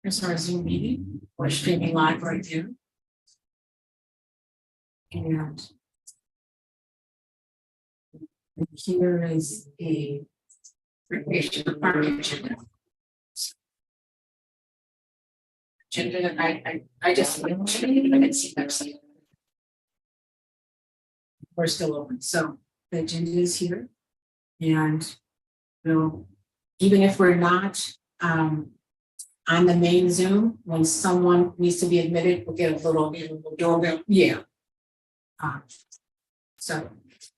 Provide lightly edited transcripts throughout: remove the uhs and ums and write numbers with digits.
Here's our Zoom meeting. We're streaming live right here. And here is a recreation of our agenda. I just I can see that. We're still open. So the agenda is here. And we'll, even if we're not on the main Zoom, when someone needs to be admitted, we'll get a little doorbell. Yeah. So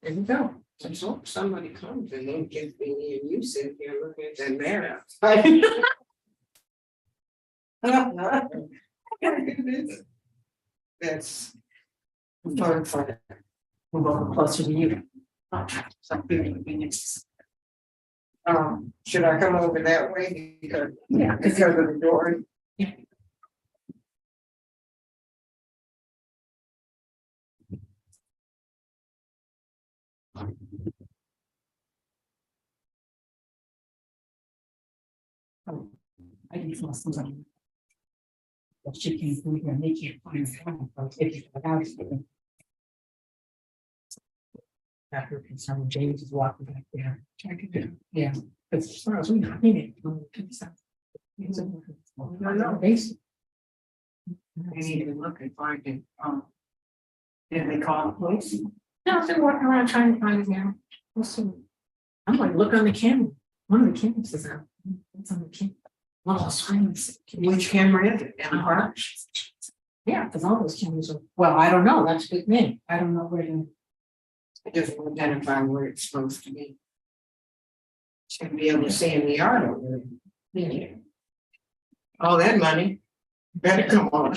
there we go. Let's hope somebody comes and then gives me and you sit here looking at that mirror. That's Fun for it. We'll go closer to you. So should I come over that way? Because yeah, of the door. Yeah. I didn't feel somebody. But she came through here and they can't find her. After concern, James is walking back there. Checking it. Yeah, because as far as we know, he didn't know to the south. I need to look and find it. Did they call the police? No, they're walking around trying to find it now. We'll see. I'm like, look on the camera. One of the cameras is out. It's on the camera. One of the screens. Which camera is it? In the park? Yeah, because all those cameras are, well, I don't know. That's with me. I don't know where to. I just want to identify where it's supposed to be. Should be able to see in the yard over there. Yeah. All that money better come on.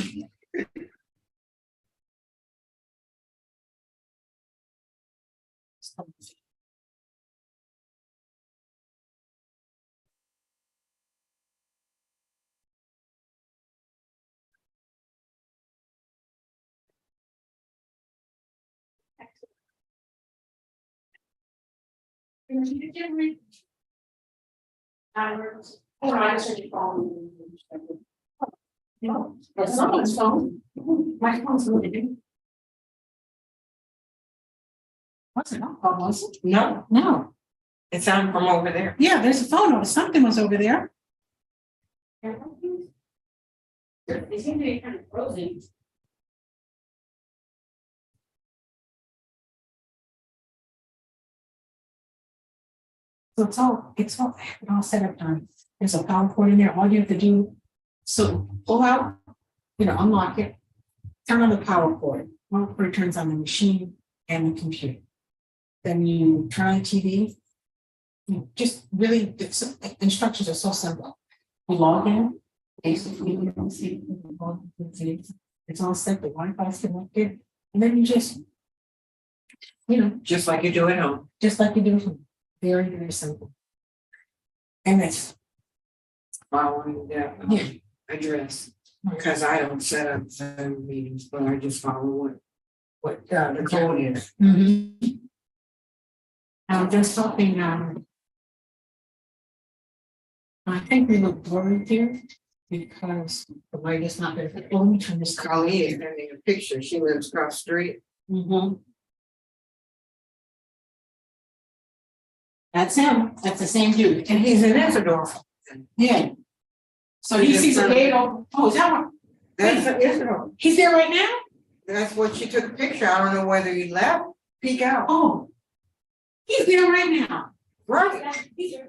No, that's someone's phone. My phone's moving. What's it not? Was it? No, No. it's on from over there. Yeah, there's a phone over. Something was over there. They seem to be kind of frozen. So it's all set up on. There's a power cord in there. All you have to do, so pull out, unlock it, turn on the power cord. Power cord turns on the machine and the computer. Then you turn on the TV. You just really, instructions are so simple. You log in, basically you don't see it's all set, the Wi-Fi is connected, and then you just, Just like you do at home. just like you do at home. Very, very simple. And it's Following that address. Because I don't set up Zoom meetings, but I just follow what the code is. There's something, I think we look blurry here because the light is not there. Let me turn this color. Colleen is sending a picture. She lives across the street. That's him. That's the same dude. And he's in Isidore. Yeah. So he sees a gate open. Oh, is that one? That's Isidore. He's there right now? That's what she took a picture. I don't know whether he left. Peek out. Oh. He's there right now. Right. He's there.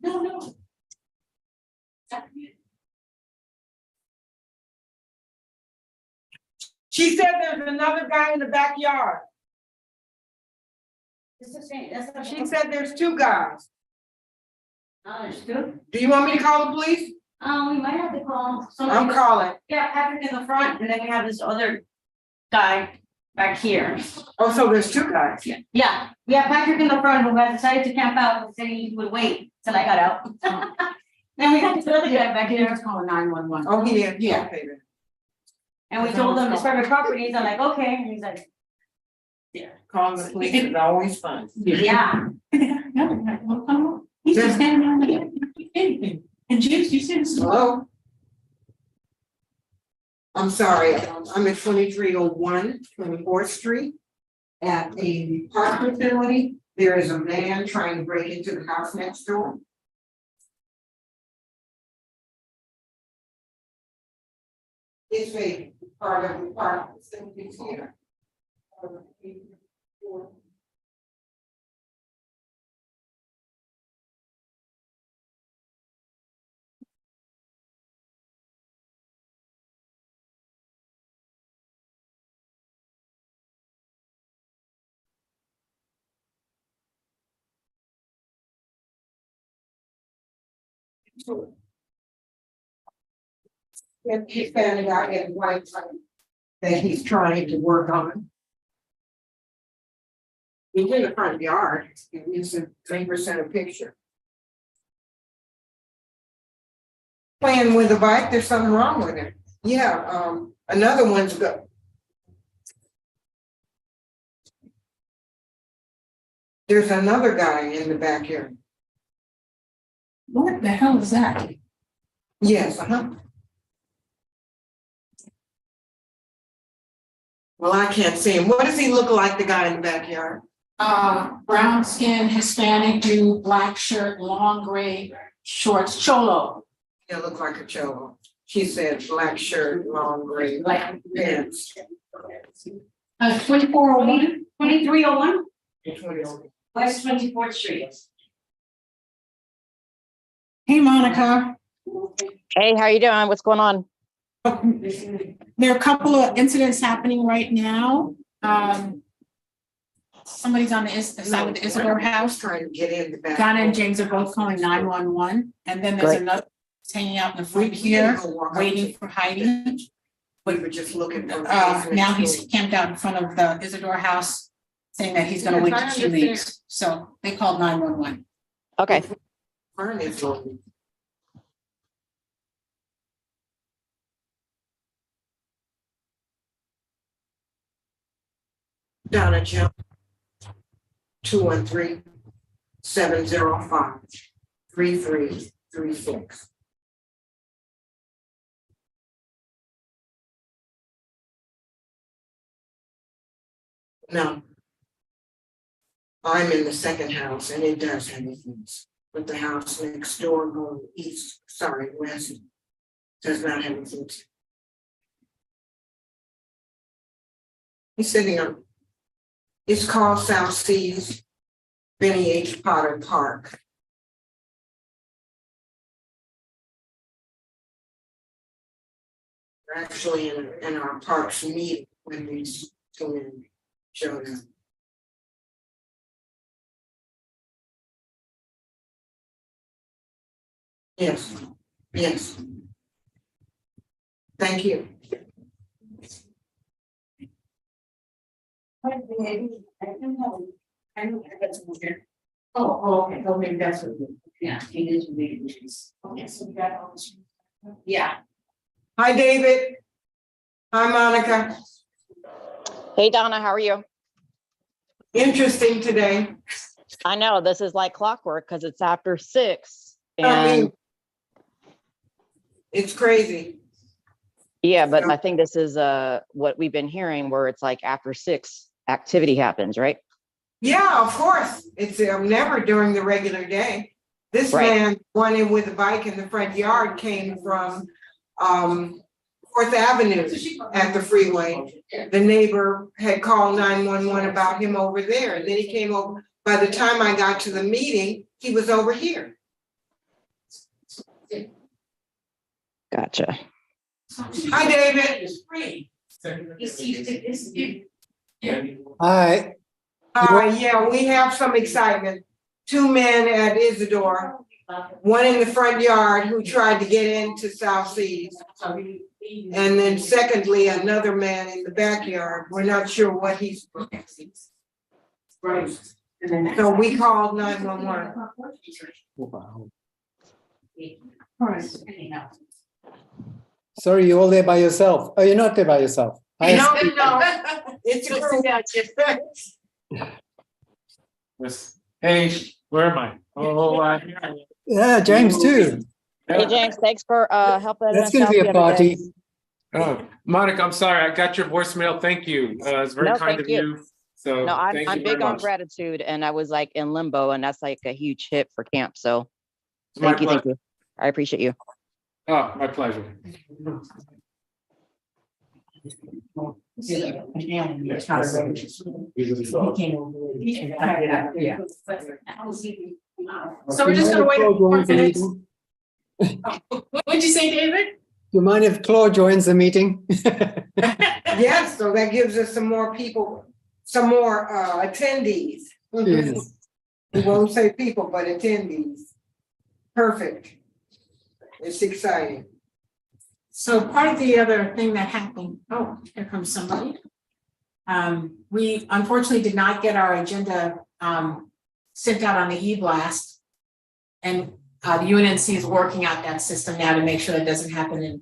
No. She said there's another guy in the backyard. It's the same. That's what She said there's two guys. Oh, there's two. Do you want me to call the police? We might have to call I'm somebody. calling. Yeah, Patrick in the front, and then we have this other guy back here. Oh, so there's two guys. Yeah, we have Patrick in the front who has decided to camp out and said he would wait till I got out. Then we got the other guy back They're here calling 911. Oh, he is? Yeah. Okay, then. and we told him it's private properties. I'm like, okay, and he's like, Calling the police is always fun. yeah. No, like, well, come on. He's just standing around there, anything. And James, you said it's. Hello? I'm sorry, I'm at 2301 24th Street. At a park facility, there is a man trying to break into the house next door. It's a part of the park facilities here. And he's standing out in white that he's trying to work on. He's in the front yard, it's a 3% a picture. Playing with a bike, there's something wrong with it. Yeah, another one's go. There's another guy in the backyard. What the hell is that? Yes, Well, I can't see him. What does he look like, the guy in the backyard? Brown skin, Hispanic dude, black shirt, long gray shorts, cholo. He look like a cholo. She said black shirt, long gray pants. 2401. 2301 20. West 24th Street. Hey, Monica. Hey, how you doing? What's going on? There are a couple of incidents happening right now. Somebody's on the side of the Isidore house. Trying to get in the back. Donna and James are both calling 911, and then there's Great. another hanging out in the front here, waiting for Heidi. We were just looking for. Now he's camped out in front of the Isidore house, saying that he's gonna Yes, wait I till she understand. leaves. So they called 911. Okay. Donna Jim. 213-705-3336. No. I'm in the second house and it does have things, but the house next door going west, does not have anything. He's sitting on, it's called South Seas, Benny H. Potter Park. We're actually in our parks meeting when these two men showed up. Yes, yes. Thank you. Oh, okay, oh, maybe that's what it is. Yeah, he did make it. Okay, so we got all this. Yeah. Hi, David. Hi, Monica. Hey, Donna, how are you? Interesting today. I know this is like clockwork because it's after 6. I And mean, it's crazy. yeah, but I think this is what we've been hearing where it's like after 6 activity happens, right? Yeah, of course. It's never during the regular day. This Right. man running with a bike in the front yard came from 4th Avenue at the freeway. The neighbor had called 911 about him over there, and then he came over. By the time I got to the meeting, he was over here. Gotcha. Hi, David. Hi, Yeah, we have some excitement. 2 men at Isidore, one in the front yard who tried to get into South Seas. And then secondly, another man in the backyard. We're not sure what he's. Right. And then. So we called 911. Wow. All right. Sorry, you're all there by yourself. Oh, you're not there by yourself. No, it's a group. Yes. Hey, where am I? Oh, Yeah, James too. Hey, James, thanks for helping That's us going to out be the a other party. day. oh, Monica, I'm sorry. I got your voicemail. Thank you. It's very No, kind thank of you. you. So No, thank I'm you very big on much. gratitude, and I was like in limbo, and that's like a huge hit for camp. So It's my thank you, pleasure. thank you. I appreciate you. Oh, my pleasure. Yeah. So we're just gonna wait Claude for joins the minutes. meeting. What'd you say, David? Do you mind if Claude joins the meeting? Yes, so that gives us some more people, some more attendees. Yes. We won't say people, but attendees. Perfect. It's exciting. So part of the other thing that happened, oh, here comes somebody. We unfortunately did not get our agenda sent out on the e-blast. And the UNNC is working out that system now to make sure that doesn't happen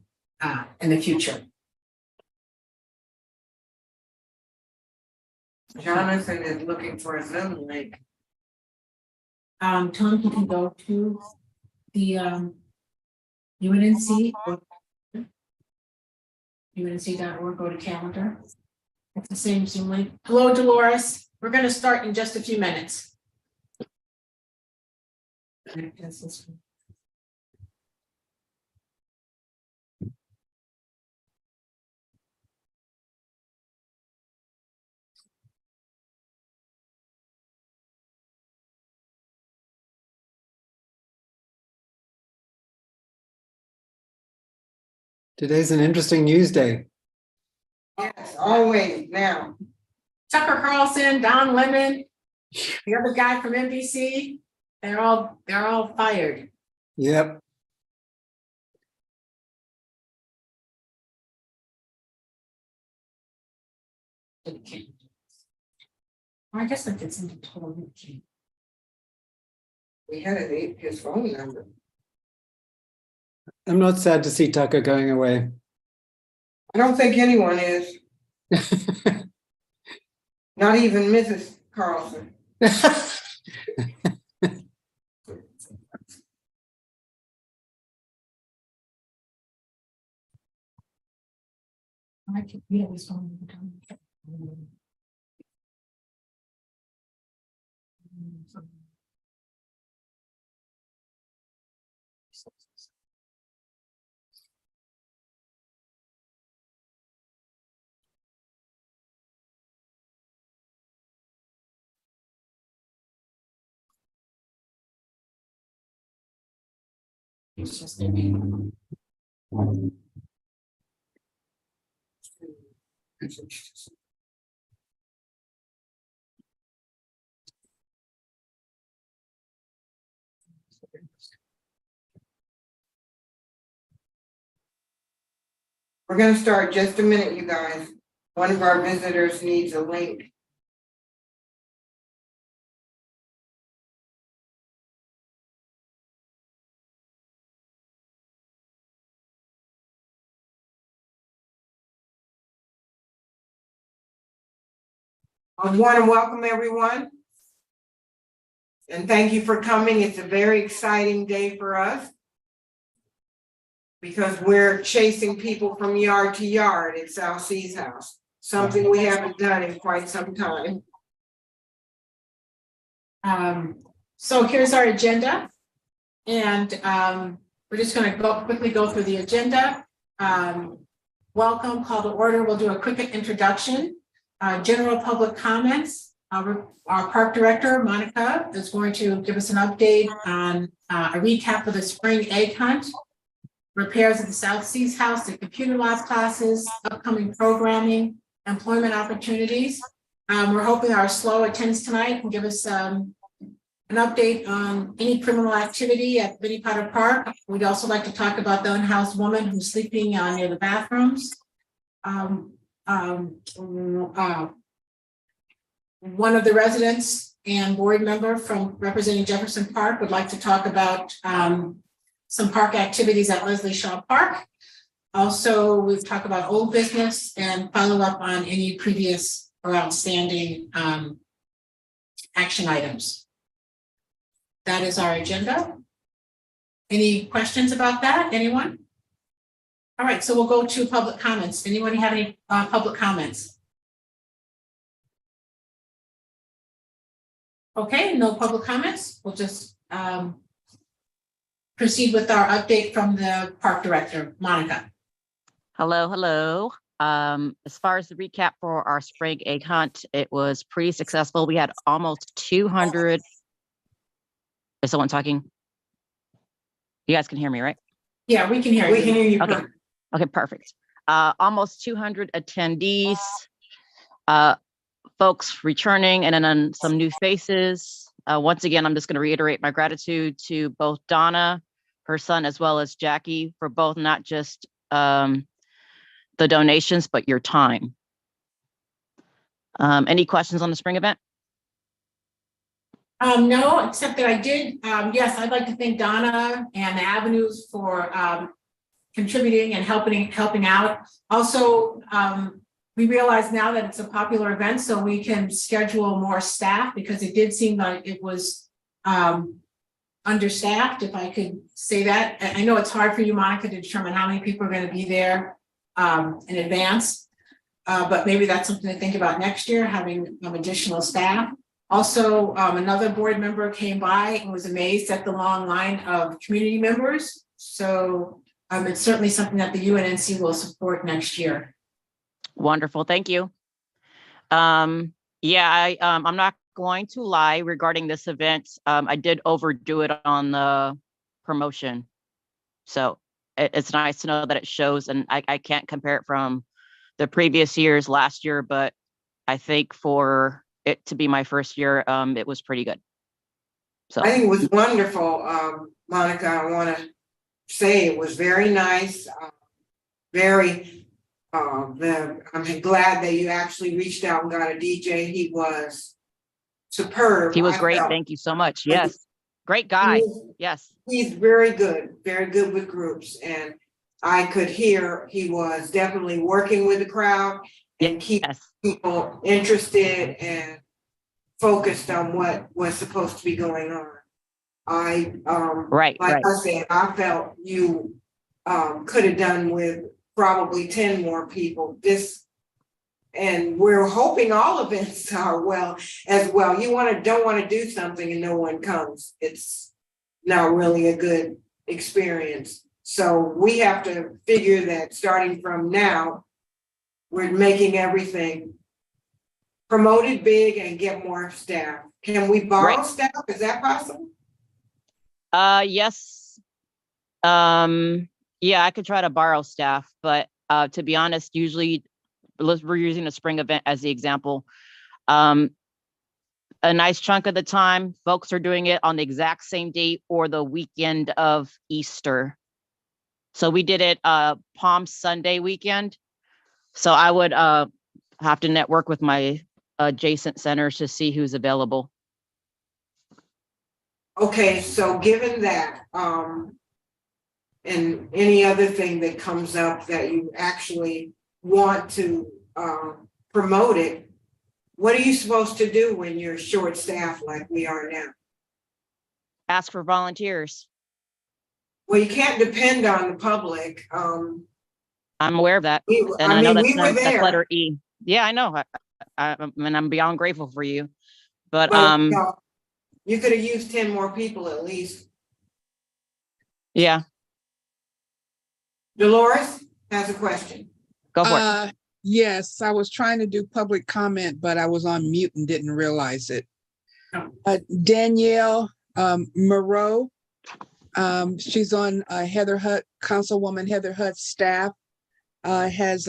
in the future. Jonathan is looking for a Zoom link. Tom, you can go to the UNNC or UNNC.org, go to calendar. It's the same Zoom link. Hello, Dolores. We're going to start in just a few minutes. Today's an interesting news day. Yes, always now. Tucker Carlson, Don Lemon, the other guy from NBC, they're all fired. Yep. I guess that gets into total. We had his phone number. I'm not sad to see Tucker going away. I don't think anyone is, not even Mrs. Carlson. I could read this one. It's just a name. We're gonna start just a minute, you guys. One of our visitors needs a link. I want to welcome everyone. And thank you for coming. It's a very exciting day for us. Because we're chasing people from yard to yard at South Sea's house, something we haven't done in quite some time. So here's our agenda. And we're just going to quickly go through the agenda. Welcome, call to order. We'll do a quick introduction. General public comments. Our park director, Monica, is going to give us an update on a recap of the spring egg hunt, repairs at the South Seas House, the computer lab classes, upcoming programming, employment opportunities. We're hoping our slow attendance tonight can give us an update on any criminal activity at Vinnie Potter Park. We'd also like to talk about the unhoused woman who's sleeping near the bathrooms. One of the residents and board member from representing Jefferson Park would like to talk about some park activities at Leslie Shaw Park. Also, we've talked about old business and follow up on any previous or outstanding action items. That is our agenda. Any questions about that? Anyone? All right, so we'll go to public comments. Anyone have any public comments? Okay, no public comments. We'll just proceed with our update from the park director, Monica. Hello. As far as the recap for our spring egg hunt, it was pretty successful. We had almost 200. Is someone talking? You guys can hear me, right? Yeah, we can hear you. We can hear you. Okay. Okay, perfect. Almost 200 attendees, folks returning, and then some new faces. Once again, I'm just going to reiterate my gratitude to both Donna, her son, as well as Jackie for both not just the donations, but your time. Any questions on the spring event? No, except that I did, yes, I'd like to thank Donna and the Avenues for contributing and helping out. Also, we realize now that it's a popular event, so we can schedule more staff because it did seem like it was understaffed, if I could say that. I know it's hard for you, Monica, to determine how many people are going to be there in advance, but maybe that's something to think about next year, having additional staff. Also, another board member came by and was amazed at the long line of community members. So it's certainly something that the UNNC will support next year. Wonderful, thank you. I'm not going to lie regarding this event. I did overdo it on the promotion. So it's nice to know that it shows, and I can't compare it from the previous years, last year, but I think for it to be my first year, it was pretty good. So I think it was wonderful, Monica. I want to say it was very nice, I'm glad that you actually reached out and got a DJ. He was superb. he was I great. felt. Thank you so much. Yes, great guy. Yes. He's very good with groups, and I could hear he was definitely working with the crowd and keep Yes. people interested and focused on what was supposed to be going on. Right. I said, I felt you could have done with probably 10 more people. And we're hoping all events are as well. You don't want to do something and no one comes. It's not really a good experience. So we have to figure that starting from now, we're making everything promoted big and get more staff. Can we borrow staff? Is that possible? Yes. Yeah, I could try to borrow staff, but to be honest, usually we're using the spring event as the example. A nice chunk of the time, folks are doing it on the exact same date or the weekend of Easter. So we did it Palm Sunday weekend. So I would have to network with my adjacent centers to see who's available. Okay, so given that, and any other thing that comes up that you actually want to promote it, what are you supposed to do when you're short-staffed like we are now? Ask for volunteers. Well, you can't depend on the public. I'm aware of that. And I know that's letter E. Yeah, I know. And I'm beyond grateful for you. But no, you could have used 10 more people at least. Yeah. Dolores has a question. Go for it. Yes, I was trying to do public comment, but I was on mute and didn't realize it. Danielle Moreau, she's on Heather Hutt, Councilwoman Heather Hutt's staff, has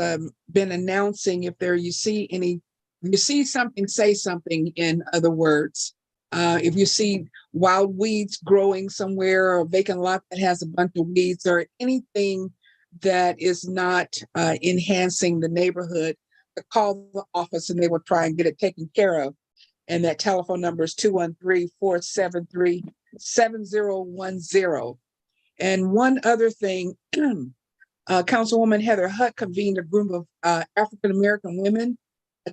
been announcing if you see something, say something, in other words. If you see wild weeds growing somewhere or a vacant lot that has a bunch of weeds or anything that is not enhancing the neighborhood, to call the office and they will try and get it taken care of. And that telephone number is 213-473-7010. And one other thing, Councilwoman Heather Hutt convened a group of African-American women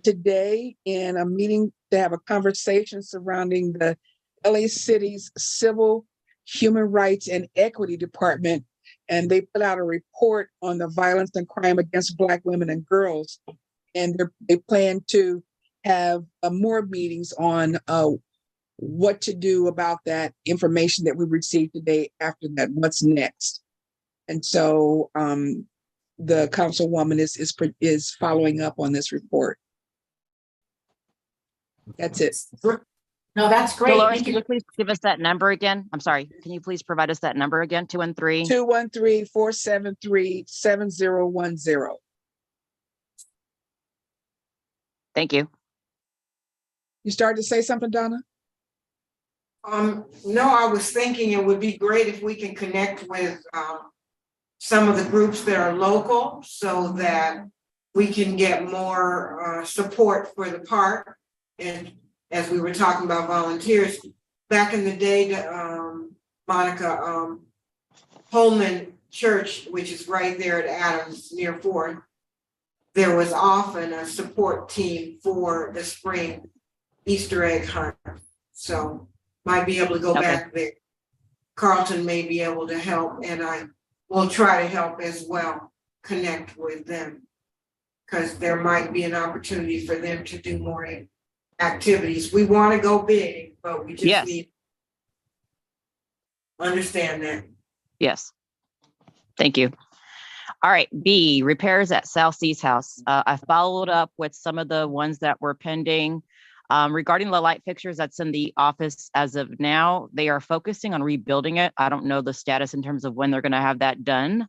today in a meeting to have a conversation surrounding the LA City's Civil, Human Rights, and Equity Department. And they put out a report on the violence and crime against Black women and girls. And they plan to have more meetings on what to do about that information that we received today after that, what's next. And so the councilwoman is following up on this report. That's it. No, that's great. Dolores, Thank can you. you please give us that number again? I'm sorry. Can you please provide us that number again? 213? 213-473-7010. Thank you. You started to say something, Donna? No, I was thinking it would be great if we can connect with some of the groups that are local so that we can get more support for the park. And as we were talking about volunteers, back in the day, Monica, Holman Church, which is right there at Adams near Fourth, there was often a support team for the spring Easter egg hunt. So might be able to go back there. Carlton may be able to help, and I will try to help as well, connect with them. Because there might be an opportunity for them to do more activities. We want to go big, but we just need to understand that. Yes. Thank you. All right, B, repairs at South Sea's house. I followed up with some of the ones that were pending. Regarding the light fixtures that's in the office as of now, they are focusing on rebuilding it. I don't know the status in terms of when they're going to have that done.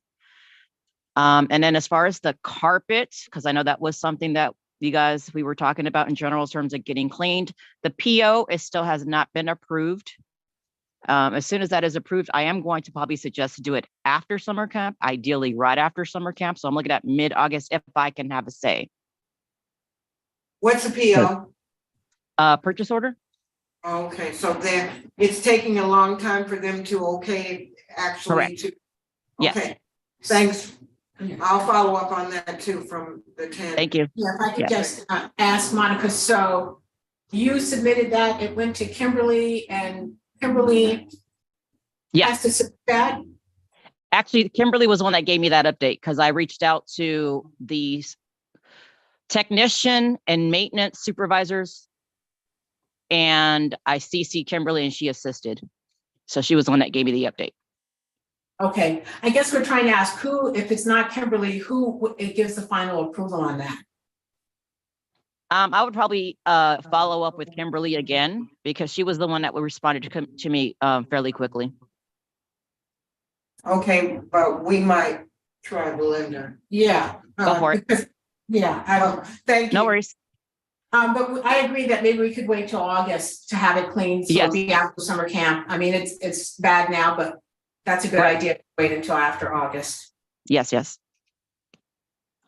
And then as far as the carpet, because I know that was something that we were talking about in general terms of getting cleaned. The PO still has not been approved. As soon as that is approved, I am going to probably suggest to do it after summer camp, ideally right after summer camp. So I'm looking at mid-August if I can have a say. What's the PO? Purchase order? Okay, so then it's taking a long time for them to okay actually. Correct. To. Yes. Okay, thanks. I'll follow up on that too from the 10. Thank you. Yeah, if I could just ask Monica, so you submitted that, it went to Kimberly and Kimberly has to submit that? Actually, Kimberly was the one that gave me that update because I reached out to the technician and maintenance supervisors and I CC Kimberly and she assisted. So she was the one that gave me the update. Okay, I guess we're trying to ask who, if it's not Kimberly, who it gives the final approval on that? I would probably follow up with Kimberly again because she was the one that responded to me fairly quickly. Okay, but we might try Belinda. Yeah. Go for it. Because, yeah, I don't. Thank you. No worries. But I agree that maybe we could wait till August to have it cleaned. So it'll be after summer camp. I mean, it's bad now, but that's a good idea to wait until after August. Yes, yes.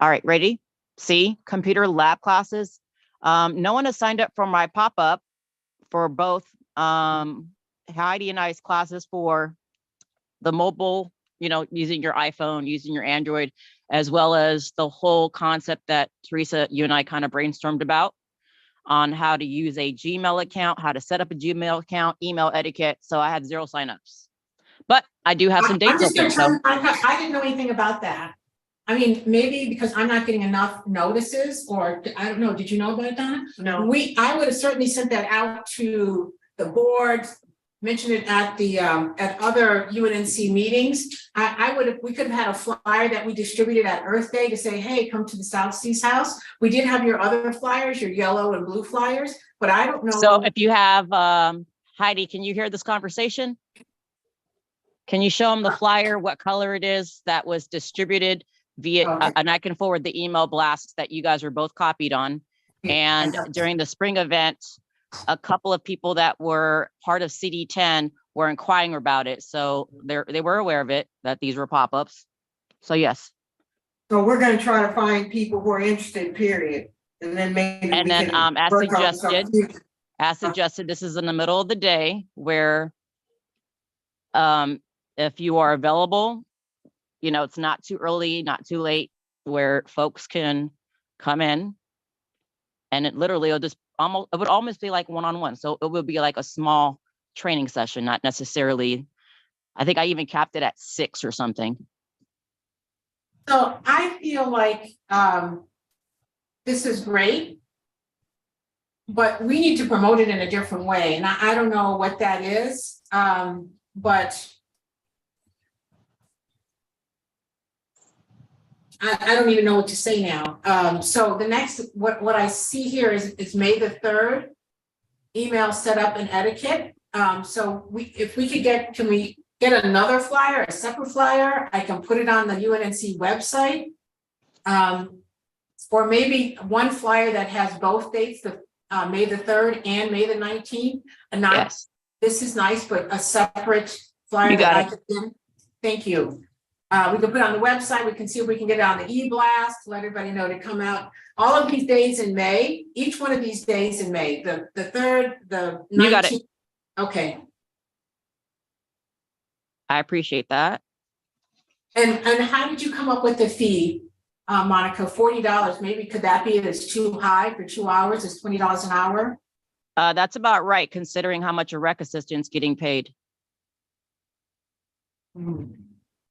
All right, ready? C, computer lab classes. No one has signed up for my pop-up for both Heidi and I's classes for the mobile, using your iPhone, using your Android, as well as the whole concept that Teresa, you and I kind of brainstormed about on how to use a Gmail account, how to set up a Gmail account, email etiquette. So I had 0 signups, but I do have some dates open. So I didn't know anything about that. I mean, maybe because I'm not getting enough notices, or I don't know. Did you know about it, Donna? No. I would have certainly sent that out to the board, mentioned it at the at other UNNC meetings. We could have had a flyer that we distributed at Earth Day to say, hey, come to the South Seas house. We did have your other flyers, your yellow and blue flyers, but I don't know. So if you have Heidi, can you hear this conversation? Can you show them the flyer, what color it is that was distributed via, and I can forward the email blasts that you guys were both copied on. And during the spring event, a couple of people that were part of CD10 were inquiring about it. So they were aware of it, that these were pop-ups. So yes. So we're gonna try to find people who are interested, period, and then maybe we And then, can as work on some suggested, future- this is in the middle of the day where if you are available, you know, it's not too early, not too late, where folks can come in. And it literally will just it would almost be like one-on-one. So it would be like a small training session, not necessarily, I think I even capped it at 6 or something. So I feel like this is great, but we need to promote it in a different way. And I don't know what that is, but I don't even know what to say now. So the next, what I see here is May the 3rd, email setup and etiquette. So if we could get, can we get another flyer, a separate flyer? I can put it on the UNNC website. Or maybe one flyer that has both dates, the May the 3rd and May the 19th. And not, Yes, this is nice, but a separate flyer You got that I could do. Thank you. We can put it on the website. We can see if we can get it on the e-blast, let everybody know to come out. All of these days in May, each one of these days in May, the 3rd, the 19th. You got it. Okay. I appreciate that. And how did you come up with the fee, Monica? $40, maybe could that be, it's too high for 2 hours, it's $20 an hour? That's about right, considering how much a rec assistant's getting paid.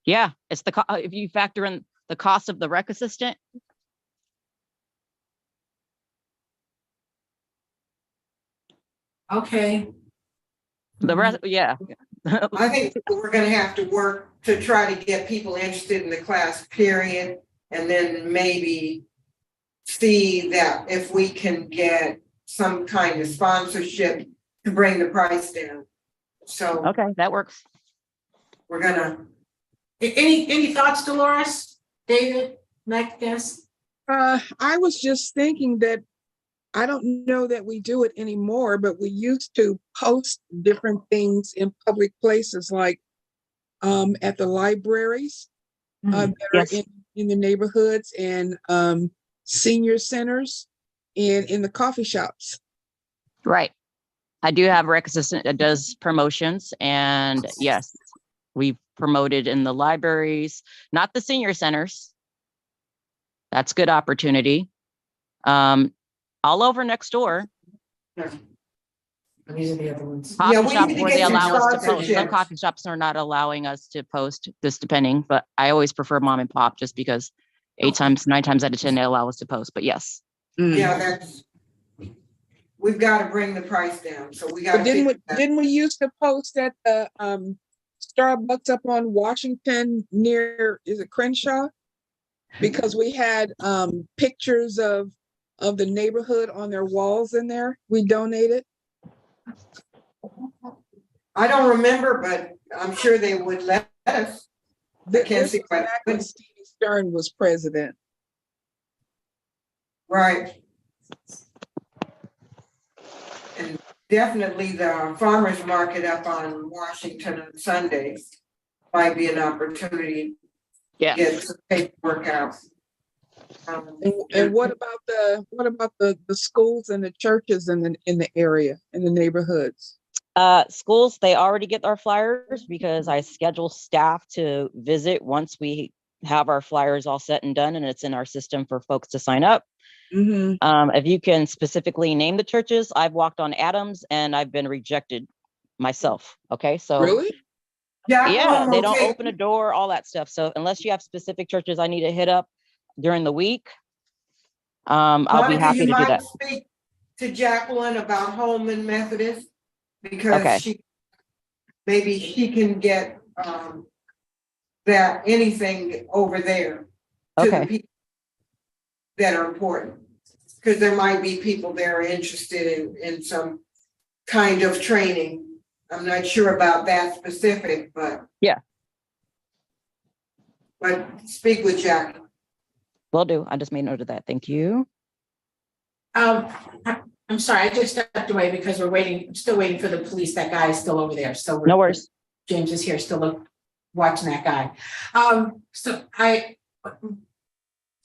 Yeah, it's if you factor in the cost of the rec assistant. Okay. The rest, yeah. I think we're gonna have to work to try to get people interested in the class, period, and then maybe see that if we can get some kind of sponsorship to bring the price down. So Okay, that works. we're gonna, Any thoughts, Dolores, David, next guest? I was just thinking that I don't know that we do it anymore, but we used to post different things in public places like at the libraries that are Yes. in the neighborhoods and senior centers and in the coffee shops. Right. I do have a rec assistant that does promotions, and yes, we've promoted in the libraries, not the senior centers. That's good opportunity. All over next door. These are the other ones. Yeah, Coffee we shop need to where get they some allow us to post. Some sponsorships. coffee shops are not allowing us to post, this depending, but I always prefer mom and pop just because 9 times out of 10, they allow us to post, but yes. yeah, that's, we've gotta bring the price down, so we gotta. But figure that. didn't we used to post at the Starbucks up on Washington near, is it Crenshaw? Because we had pictures of the neighborhood on their walls in there. We donated. I don't remember, but I'm sure they would let us. I can't This see was why. back when Stevie Stern was president. Right. And definitely the farmer's market up on Washington on Sundays might be an opportunity to Yeah. get some paperwork out. And what about the schools and the churches in the area, in the neighborhoods? Schools, they already get our flyers because I schedule staff to visit once we have our flyers all set and done, and it's in our system for folks to sign up. If you can specifically name the churches, I've walked on Adams and I've been rejected myself. Okay, so Really? yeah, they don't okay. open a door, all that stuff. So unless you have specific churches I need to hit up during the week, I'll be Monica, happy you to do might that. speak to Jacqueline about Holman Methodist, Okay. because maybe she can get that anything over there to the Okay. people that are important. Because there might be people that are interested in some kind of training. I'm not sure about that specific, but. Yeah. But speak with Jackie. Will do. I just made note of that. Thank you. I'm sorry, I just stepped away because I'm still waiting for the police. That guy is still over there, so. No worries. James is here, still watching that guy.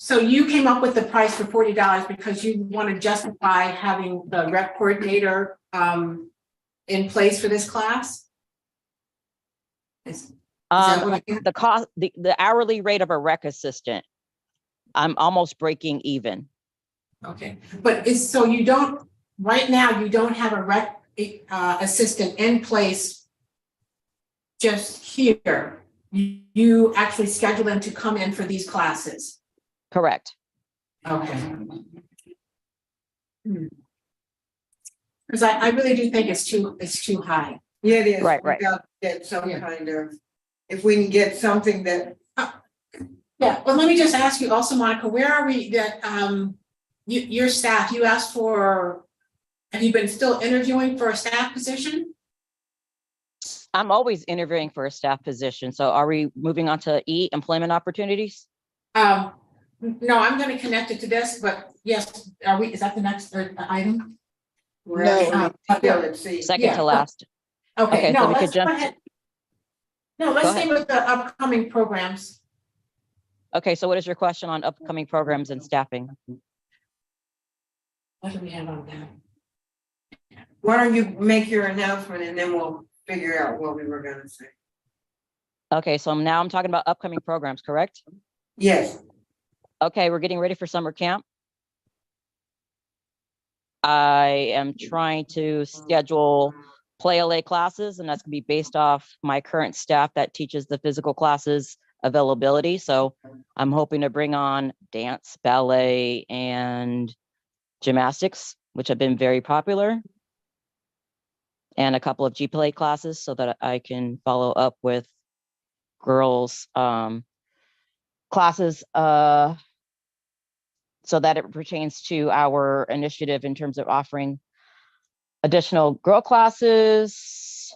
So you came up with the price for $40 because you want to justify having the rec coordinator in place for this class? Is that what I get? The cost, the hourly rate of a rec assistant, I'm almost breaking even. Okay, but so you don't, right now, you don't have a rec assistant in place just here. You actually schedule them to come in for these classes. Correct. Okay. Because I really do think it's too high. Yeah, it is. Right, We right. gotta get some Yeah. kind of, if we can get something that, Yeah, well, let me just ask you also, Monica, where are we that, your staff, you asked for, have you been still interviewing for a staff position? I'm always interviewing for a staff position. So are we moving on to E, employment opportunities? No, I'm gonna connect it to this, but yes, is that the next item? we're No. actually still at sea. Second Yeah. to last. Okay, Okay, no, so we could let's go jump- ahead. No, let's Go stay ahead. with the upcoming programs. Okay, so what is your question on upcoming programs and staffing? What do we have on that? Why don't you make your announcement and then we'll figure out what we were gonna say. Okay, so now I'm talking about upcoming programs, correct? Yes, Okay, we're getting ready for summer camp. I am trying to schedule Play LA classes, and that's gonna be based off my current staff that teaches the physical classes availability. So I'm hoping to bring on dance, ballet, and gymnastics, which have been very popular, and a couple of G Play classes so that I can follow up with girls classes so that it pertains to our initiative in terms of offering additional girl classes.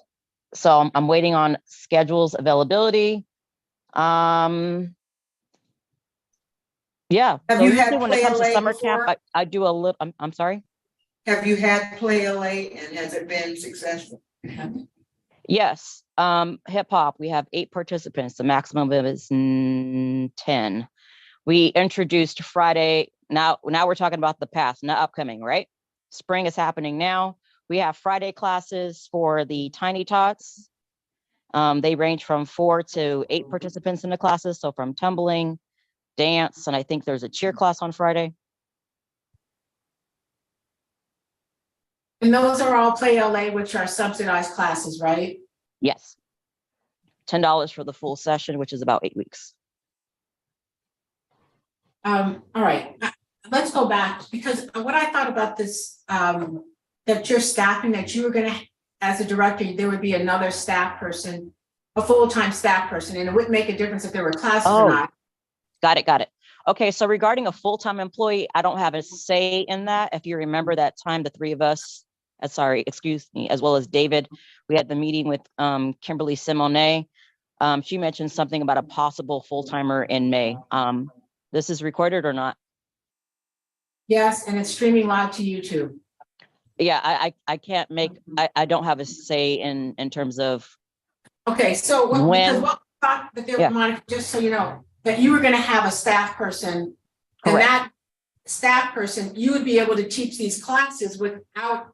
So I'm waiting on schedules availability. Yeah. Have So you usually had when it Play comes to LA summer camp, before? I do a little, I'm sorry. have you had Play LA and has it been successful? Yes, hip hop, we have 8 participants. The maximum is 10. We introduced Friday. Now we're talking about the past, not upcoming, right? Spring is happening now. We have Friday classes for the Tiny Tots. They range from 4 to 8 participants in the classes. So from tumbling, dance, and I think there's a cheer class on Friday. And those are all Play LA, which are subsidized classes, right? Yes. $10 for the full session, which is about 8 weeks. All right, let's go back, because what I thought about this, that you're staffing, that you were gonna, as a director, there would be another staff person, a full-time staff person, and it wouldn't make a difference if there were classes or Oh. not. Got it. Okay, so regarding a full-time employee, I don't have a say in that. If you remember that time, the 3 of us, excuse me, as well as David, we had the meeting with Kimberly Simone. She mentioned something about a possible full-timer in May. This is recorded or not? Yes, and it's streaming live to YouTube. Yeah, I can't make, I don't have a say in terms of, Okay, so because When- what we thought that there, Yeah. Monica, just so you know, that you were gonna have a staff person. And Correct. that staff person, you would be able to teach these classes without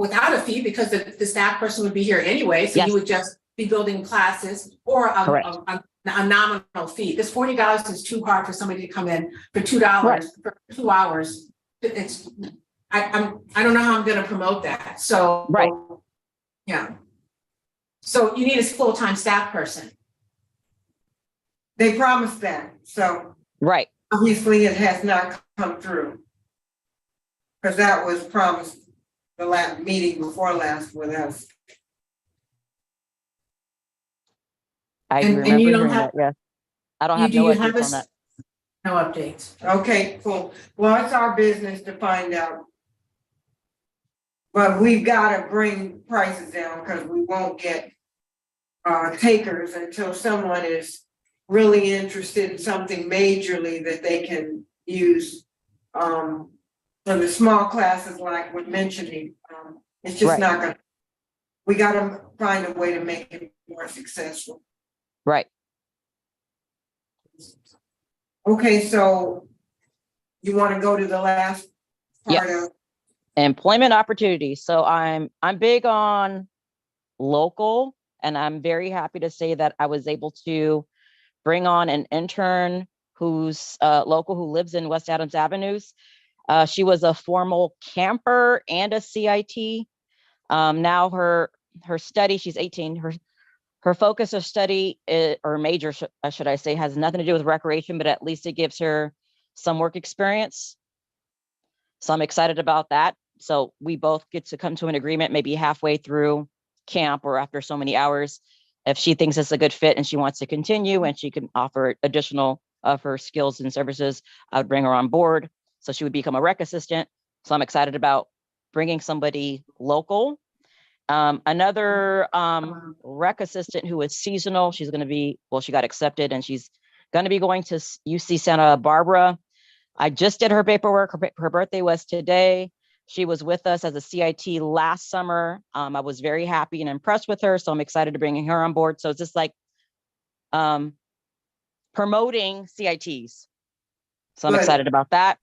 a fee, because the staff person would be here anyway, so Yes. you would just be building classes or Correct. a nominal fee. This $40 is too hard for somebody to come in for $2 for 2 hours. It's, I don't know how I'm gonna promote that, so. Right. Yeah. So you need a full-time staff person. They promised that, so right. obviously it has not come through. Cause that was promised the last meeting before last with us. I And remember you don't hearing have- that, yes. I don't You- have do no you have updates on a- that. No updates. Okay, cool. Well, it's our business to find out. But we've gotta bring prices down, cause we won't get takers until someone is really interested in something majorly that they can use for the small classes like we're mentioning, it's just Right. not gonna, we gotta find a way to make it more successful. Right. Okay, so you wanna go to the last part Yes. of, Employment opportunities. So I'm big on local, and I'm very happy to say that I was able to bring on an intern who's local, who lives in West Adams Avenues. She was a formal camper and a CIT. Now her study, she's 18, her focus of study or major, should I say, has nothing to do with recreation, but at least it gives her some work experience. So I'm excited about that. So we both get to come to an agreement, maybe halfway through camp or after so many hours. If she thinks it's a good fit and she wants to continue and she can offer additional of her skills and services, I would bring her on board. So she would become a rec assistant. So I'm excited about bringing somebody local. Another rec assistant who is seasonal. She's going to be, well, she got accepted and she's going to be going to UC Santa Barbara. I just did her paperwork. Her birthday was today. She was with us as a CIT last summer. I was very happy and impressed with her. So I'm excited to bring her on board. So it's just like promoting CITs. So I'm Good. excited about that.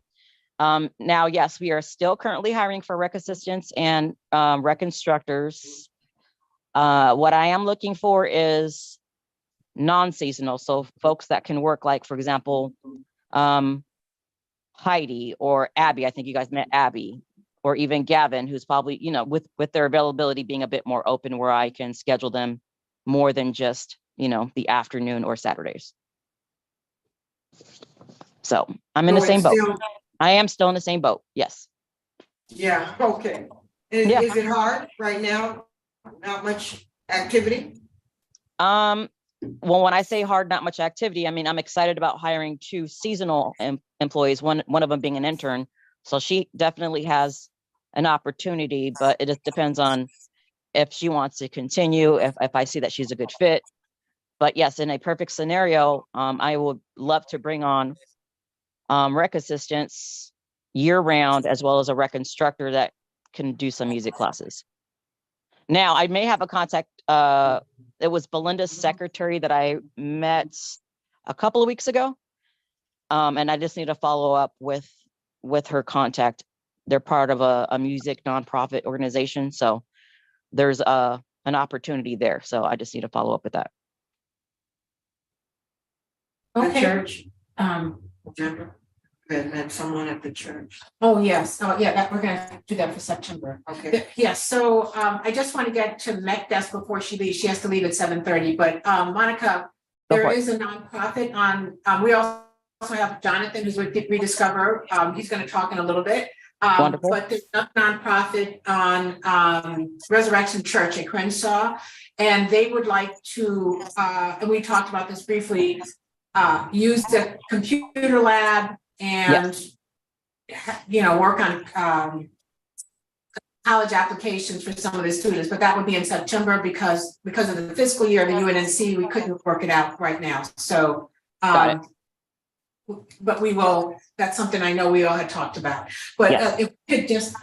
Now, yes, we are still currently hiring for rec assistants and rec instructors. What I am looking for is non-seasonal. So folks that can work, like, for example, Heidi or Abby. I think you guys met Abby, or even Gavin, who's probably, with their availability being a bit more open, where I can schedule them more than just, the afternoon or Saturdays. So I'm in the so same it's boat. still, I am still in the same boat. Yes. yeah, okay. Is, Yeah. is it hard right now? Not much activity? Well, when I say hard, not much activity, I mean, I'm excited about hiring 2 seasonal employees, one of them being an intern. So she definitely has an opportunity, but it just depends on if she wants to continue, if I see that she's a good fit. But yes, in a perfect scenario, I would love to bring on rec assistants year round, as well as a rec instructor that can do some music classes. Now, I may have a contact. It was Belinda's secretary that I met a couple of weeks ago. And I just need to follow up with her contact. They're part of a music nonprofit organization. So there's an opportunity there. So I just need to follow up with that. The Okay. church, Um, September, had met someone at the church, oh, yes, oh, yeah, that, we're gonna do that for September. okay. Yes, so I just want to get to MECDES before she leaves. She has to leave at 7:30, but Monica, Go there for it. is a nonprofit on, we also have Jonathan, who's with Rediscover. He's gonna talk in a little bit. Wonderful. But there's a nonprofit on Resurrection Church in Crenshaw, and they would like to, and we talked about this briefly, use the computer lab and work on college applications for some of the students, but that would be in September because of the fiscal year of the UNNC, we couldn't work it out right now. So Got but we will, that's something I know we all had talked about. But Yes. if we could just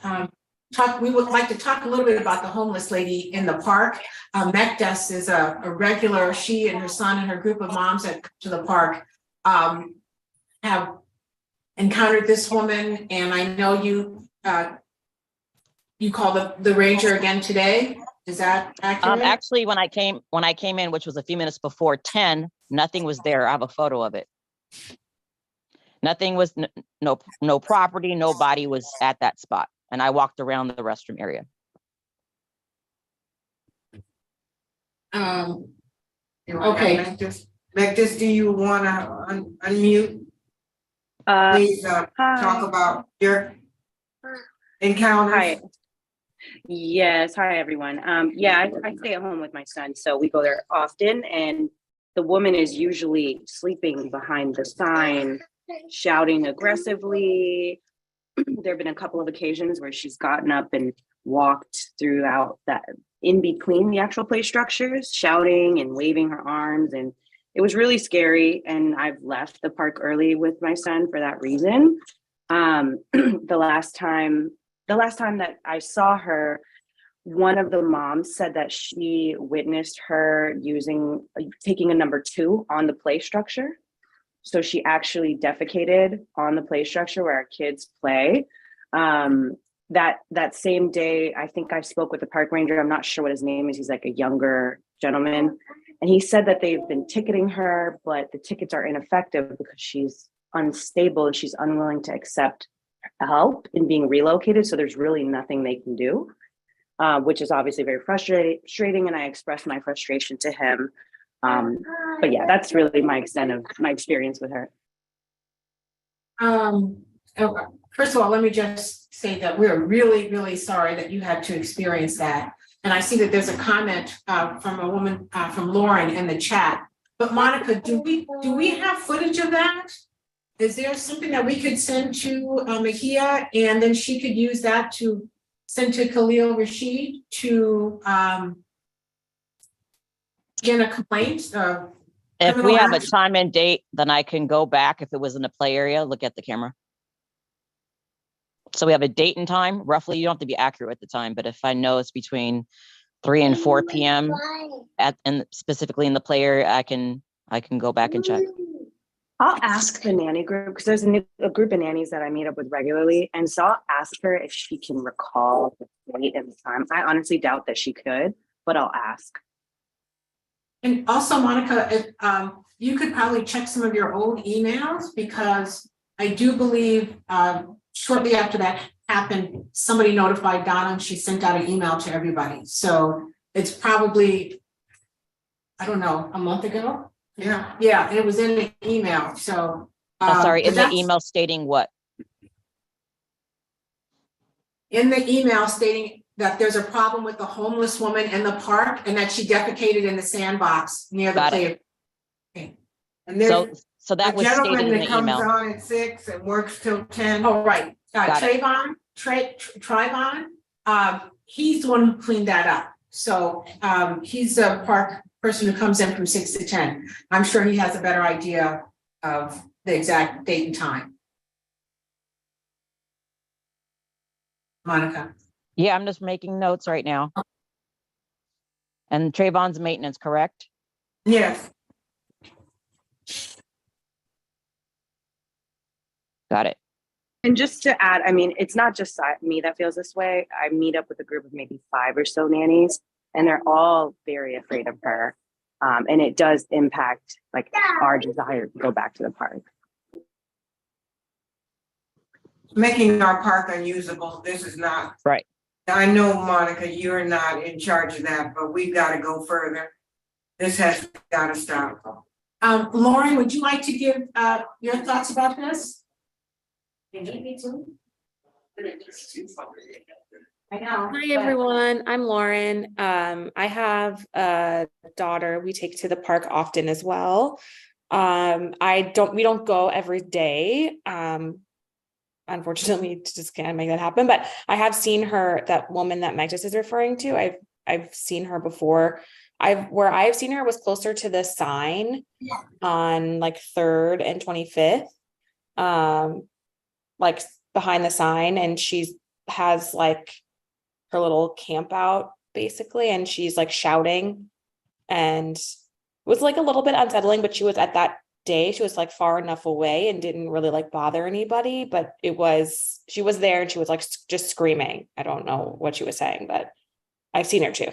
talk, we would like to talk a little bit about the homeless lady in the park. MECDES is a regular, she and her son and her group of moms that come to the park have encountered this woman, and I know you called the ranger again today. Is that accurate? Actually, when I came in, which was a few minutes before 10, nothing was there. I have a photo of it. Nothing was, no property, nobody was at that spot. And I walked around the restroom area. Okay. Megdis, do you wanna unmute? Please talk about your encounters. Hi. Yes, hi everyone. Yeah, I stay at home with my son, so we go there often, and the woman is usually sleeping behind the sign, shouting aggressively. There have been a couple of occasions where she's gotten up and walked throughout that in between the actual play structures, shouting and waving her arms, and it was really scary. And I've left the park early with my son for that reason. The last time that I saw her, one of the moms said that she witnessed her taking a number 2 on the play structure. So she actually defecated on the play structure where our kids play. That same day, I think I spoke with the park ranger. I'm not sure what his name is. He's like a younger gentleman. And he said that they've been ticketing her, but the tickets are ineffective because she's unstable and she's unwilling to accept help in being relocated. So there's really nothing they can do, which is obviously very frustrating. And I expressed my frustration to him. But yeah, that's really my extent of my experience with her. Okay. First of all, let me just say that we're really, really sorry that you had to experience that. And I see that there's a comment from a woman from Lauren in the chat. But Monica, do we have footage of that? Is there something that we could send to Mahia and then she could use that to send to Khalil Rashid to get a complaint? If we have a time and date, then I can go back. If it was in the play area, look at the camera. So we have a date and time, roughly. You don't have to be accurate with the time, but if I know it's between 3 and 4 p.m. and specifically in the play area, I can go back and check. I'll ask the nanny group because there's a group of nannies that I meet up with regularly. And so I'll ask her if she can recall the date and the time. I honestly doubt that she could, but I'll ask. And also, Monica, if you could probably check some of your old emails, because I do believe shortly after that happened, somebody notified Donna and she sent out an email to everybody. So it's probably, I don't know, a month ago. Yeah. Yeah, and it was in the email. So Sorry, in the that's- email stating what? in the email stating that there's a problem with the homeless woman in the park and that she defecated in the sandbox near the Got play. And there's So that a was stated gentleman in that the comes email. on at 6 and works till 10. Oh, right. Got it. Trayvon, he's the one who cleaned that up. So he's a park person who comes in from 6 to 10. I'm sure he has a better idea of the exact date and time. Monica. Yeah, I'm just making notes right now. And Trayvon's maintenance, correct? Yes. Got it. And just to add, I mean, it's not just me that feels this way. I meet up with a group of maybe 5 or so nannies, and they're all very afraid of her. And it does impact like our desire to go back to the park. Making our park unusable. This is not. Right. I know, Monica, you're not in charge of that, but we've got to go further. This has got to stop. Lauren, would you like to give your thoughts about this? I know. Hi everyone, I'm Lauren. I have a daughter we take to the park often as well. We don't go every day. Unfortunately, just can't make that happen. But I have seen her, that woman that Magnus is referring to. I've seen her before. Where I've seen her was closer to the sign on like 3rd and 25th. Like behind the sign, and she has like her little camp out basically, and she's like shouting, and it was like a little bit unsettling, but she was at that day, she was like far enough away and didn't really like bother anybody, but she was there and she was like just screaming. I don't know what she was saying, but I've seen her too.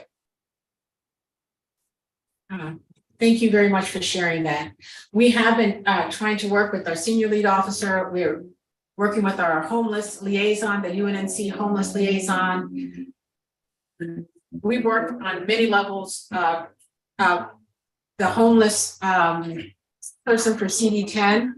Thank you very much for sharing that. We have been trying to work with our senior lead officer. We're working with our homeless liaison, the UNNC homeless liaison. We work on many levels. The homeless person for CD10,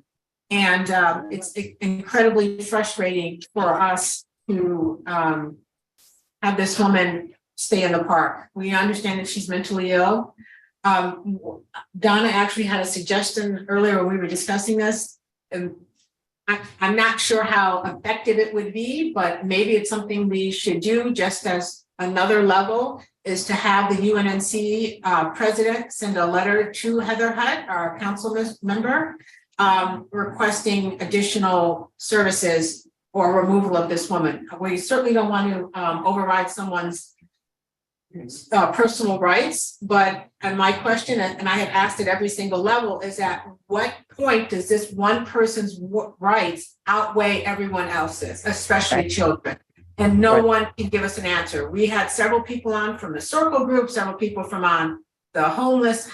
and it's incredibly frustrating for us to have this woman stay in the park. We understand that she's mentally ill. Donna actually had a suggestion earlier when we were discussing this, and I'm not sure how effective it would be, but maybe it's something we should do just as another level, is to have the UNNC president send a letter to Heather Hutt, our council member, requesting additional services or removal of this woman. We certainly don't want to override someone's personal rights, but, and my question, and I have asked at every single level, is at what point does this one person's rights outweigh everyone else's, especially children? And no one can give us an answer. We had several people on from the circle group, several people from on the homeless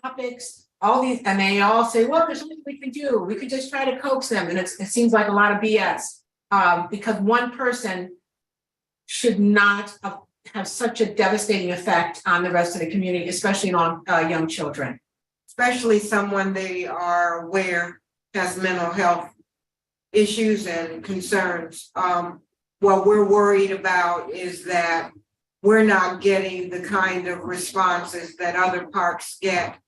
topics, all these, and they all say, well, there's nothing we can do. We could just try to coax them. And it seems like a lot of BS, because one person should not have such a devastating effect on the rest of the community, especially on young children. Especially someone they are aware has mental health issues and concerns. What we're worried about is that we're not getting the kind of responses that other parks get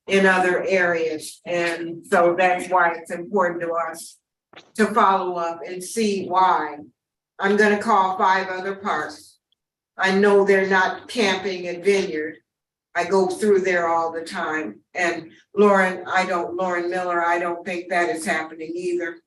in other areas. And so that's why it's important to us to follow up and see why. I'm gonna call 5 other parks. I know they're not camping at Vineyard. I go through there all the time. And Lauren Miller, I don't think that is happening either.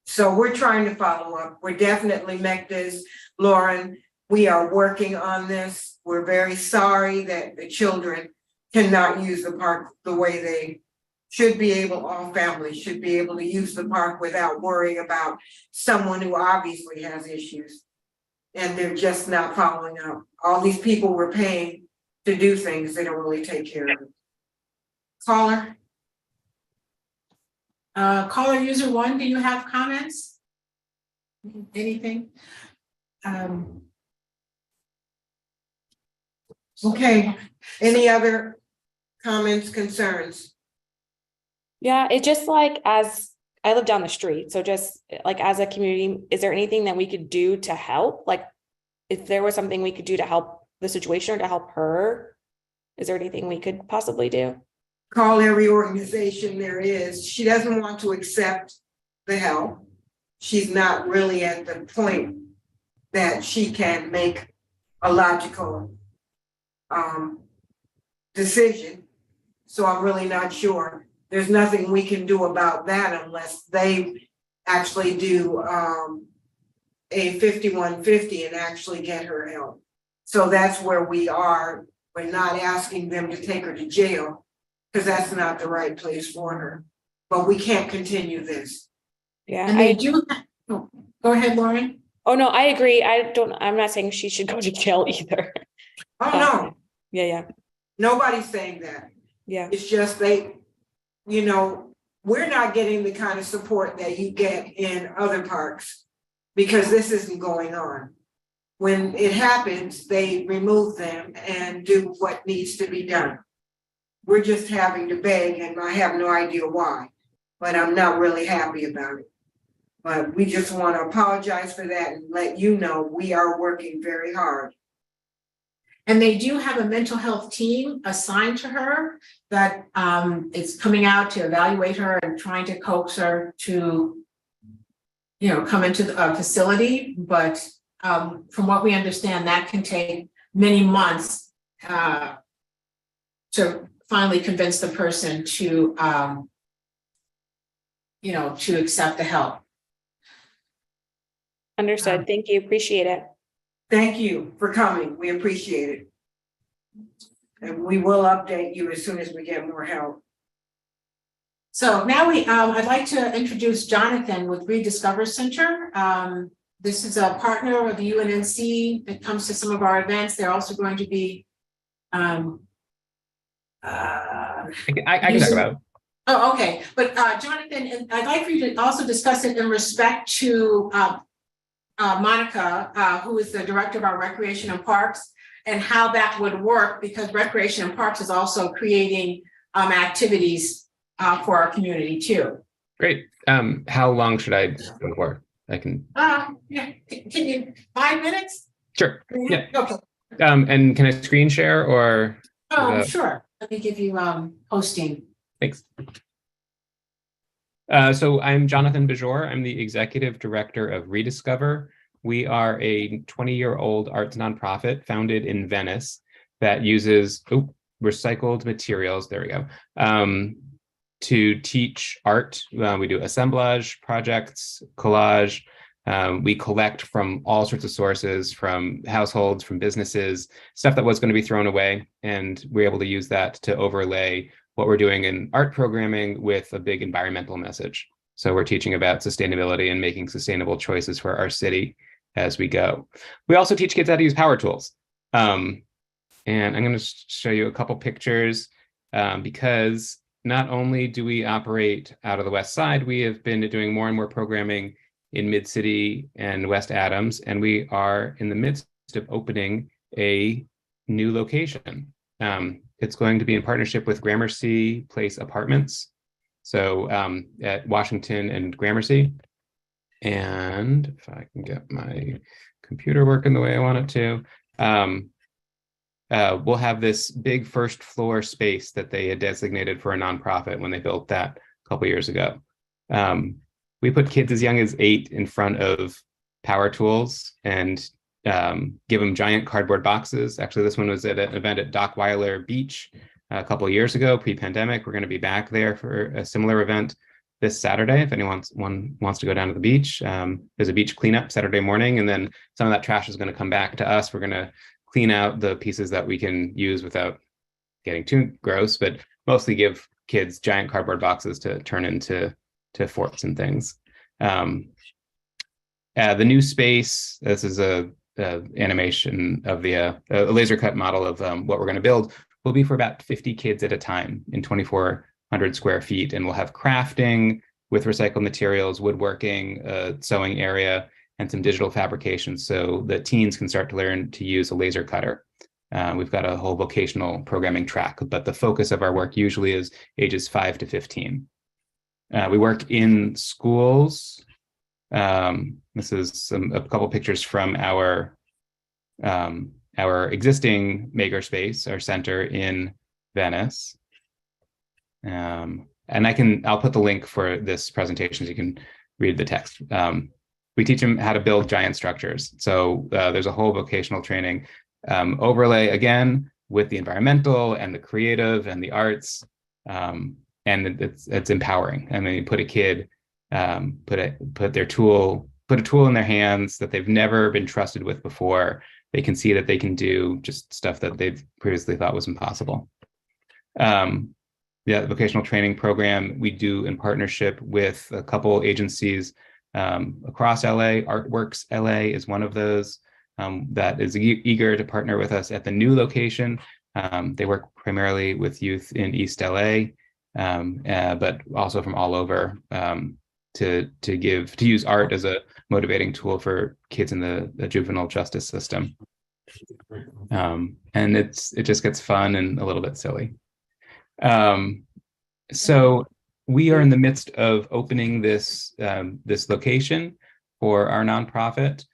So we're trying to follow up. We're definitely MECDAs, Lauren. We are working on this. We're very sorry that the children cannot use the park the way they should be able, all families should be able to use the park without worrying about someone who obviously has issues. And they're just not following up. All these people we're paying to do things, they don't really take care of it. Caller? Caller user 1, do you have comments? Anything? Okay, any other comments, concerns? Yeah, it just like, as I live down the street, so just like as a community, is there anything that we could do to help? Like, if there was something we could do to help the situation or to help her, is there anything we could possibly do? Call every organization there is. She doesn't want to accept the help. She's not really at the point that she can make a logical decision. So I'm really not sure. There's nothing we can do about that unless they actually do a 5150 and actually get her help. So that's where we are. We're not asking them to take her to jail because that's not the right place for her. But we can't continue this. Yeah, And they do. Oh, go ahead, Lauren. Oh no, I agree. I'm not saying she should go to jail either. Oh, no. Yeah. Nobody's saying that. Yeah. It's just we're not getting the kind of support that you get in other parks because this isn't going on. When it happens, they remove them and do what needs to be done. We're just having to beg, and I have no idea why, but I'm not really happy about it. But we just want to apologize for that and let you know we are working very hard. And they do have a mental health team assigned to her that is coming out to evaluate her and trying to coax her to, come into the facility. But from what we understand, that can take many months to finally convince the person to, to accept the help. Understood. Thank you. Appreciate it. Thank you for coming. We appreciate it. And we will update you as soon as we get more help. So now I'd like to introduce Jonathan with Rediscover Center. This is a partner of the UNNC that comes to some of our events. They're also going to be I can talk about it. Oh, okay. But Jonathan, I'd like for you to also discuss it in respect to Monica, who is the director of our Recreation and Parks, and how that would work, because Recreation and Parks is also creating activities for our community too. Great. How long should I go for? I can. Yeah. Can you 5 minutes? Sure. Yeah. Okay. And can I screen share or? Sure. Let me give you hosting. Thanks. So I'm Jonathan Bajor. I'm the executive director of Rediscover. We are a 20-year-old arts nonprofit founded in Venice that uses recycled materials, there we go, to teach art. We do assemblage projects, collage. We collect from all sorts of sources, from households, from businesses, stuff that was going to be thrown away. And we're able to use that to overlay what we're doing in art programming with a big environmental message. So we're teaching about sustainability and making sustainable choices for our city as we go. We also teach kids how to use power tools. And I'm going to show you a couple pictures because not only do we operate out of the West Side, we have been doing more and more programming in Mid-City and West Adams, and we are in the midst of opening a new location. It's going to be in partnership with Gramercy Place Apartments, so at Washington and Gramercy. And if I can get my computer working the way I want it to, we'll have this big first floor space that they had designated for a nonprofit when they built that a couple years ago. We put kids as young as 8 in front of power tools and give them giant cardboard boxes. Actually, this one was at an event at Dockweiler Beach a couple of years ago, pre-pandemic. We're going to be back there for a similar event this Saturday. If anyone wants to go down to the beach, there's a beach cleanup Saturday morning, and then some of that trash is going to come back to us. We're going to clean out the pieces that we can use without getting too gross, but mostly give kids giant cardboard boxes to turn into forts and things. The new space, this is a animation of a laser cut model of what we're going to build, will be for about 50 kids at a time in 2,400 square feet. And we'll have crafting with recycled materials, woodworking, sewing area, and some digital fabrication so the teens can start to learn to use a laser cutter. We've got a whole vocational programming track, but the focus of our work usually is ages 5 to 15. We work in schools. This is a couple pictures from our existing makerspace, our center in Venice. And I'll put the link for this presentation so you can read the text. We teach them how to build giant structures. So there's a whole vocational training overlay, again, with the environmental and the creative and the arts. And it's empowering. I mean, you put a kid, put a tool in their hands that they've never been trusted with before. They can see that they can do just stuff that they've previously thought was impossible. The vocational training program we do in partnership with a couple agencies across LA. Artworks LA is one of those that is eager to partner with us at the new location. They work primarily with youth in East LA, but also from all over to use art as a motivating tool for kids in the juvenile justice system. And it just gets fun and a little bit silly. So we are in the midst of opening this location for our nonprofit.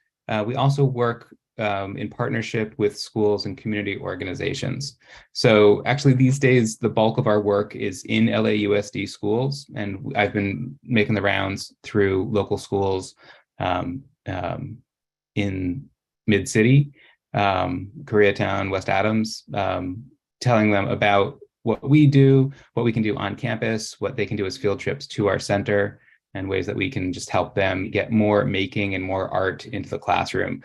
We also work in partnership with schools and community organizations. So actually these days, the bulk of our work is in LAUSD schools, and I've been making the rounds through local schools in Mid-City, Koreatown, West Adams, telling them about what we do, what we can do on campus, what they can do as field trips to our center, and ways that we can just help them get more making and more art into the classroom.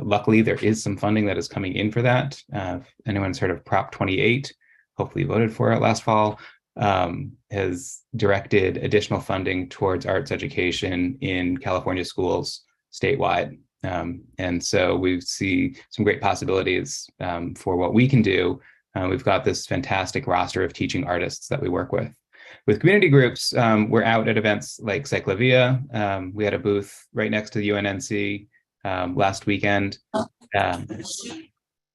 Luckily, there is some funding that is coming in for that. If anyone's heard of Prop 28, hopefully voted for it last fall, has directed additional funding towards arts education in California schools statewide. And so we see some great possibilities for what we can do. We've got this fantastic roster of teaching artists that we work with. With community groups, we're out at events like Cyclavia. We had a booth right next to the UNNC last weekend. We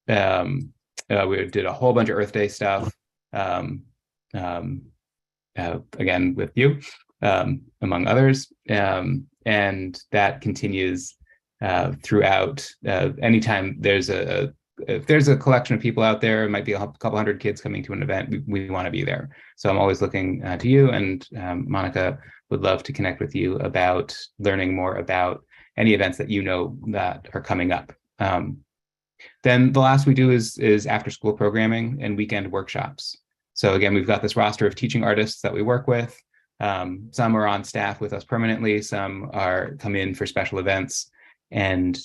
did a whole bunch of Earth Day stuff, again, with you, among others. And that continues throughout. Anytime if there's a collection of people out there, it might be a couple hundred kids coming to an event, we want to be there. So I'm always looking to you, and Monica would love to connect with you about learning more about any events that you know that are coming up. Then the last we do is after school programming and weekend workshops. So again, we've got this roster of teaching artists that we work with. Some are on staff with us permanently, some are come in for special events, and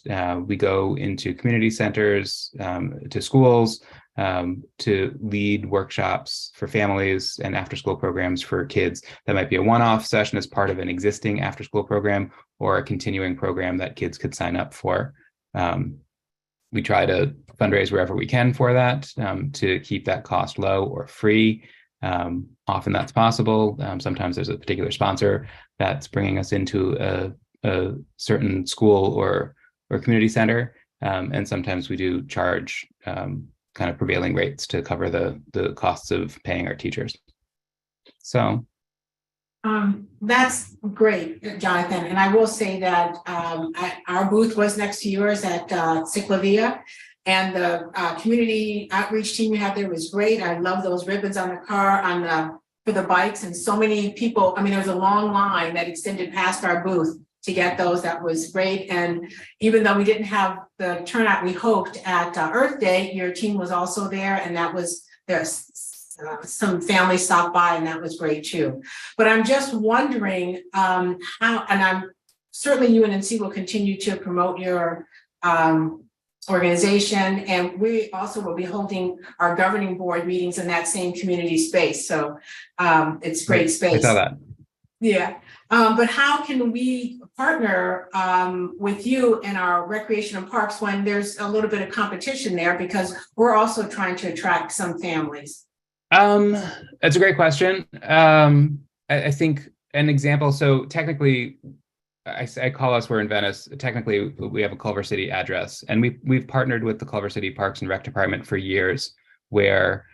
we go into community centers, to schools, to lead workshops for families and after-school programs for kids. That might be a one-off session as part of an existing after-school program or a continuing program that kids could sign up for. We try to fundraise wherever we can for that, to keep that cost low or free. Often that's possible. Sometimes there's a particular sponsor that's bringing us into a certain school or community center, and sometimes we do charge kind of prevailing rates to cover the costs of paying our teachers. So that's great, Jonathan. And I will say that our booth was next to yours at Ciclavia. And the community outreach team you had there was great. I love those ribbons on the car for the bikes, and so many people. I mean, there was a long line that extended past our booth to get those. That was great. And even though we didn't have the turnout we hoped at Earth Day, your team was also there, and that was some families stopped by, and that was great too. But I'm just wondering how, and I'm certainly UNNC will continue to promote your organization, and we also will be holding our governing board meetings in that same community space. So it's great space. I saw that. Yeah, but how can we partner with you in our recreation and parks when there's a little bit of competition there, because we're also trying to attract some families? That's a great question. I think an example, so technically, I call us, we're in Venice. Technically, we have a Culver City address, and we've partnered with the Culver City Parks and Rec Department for years, where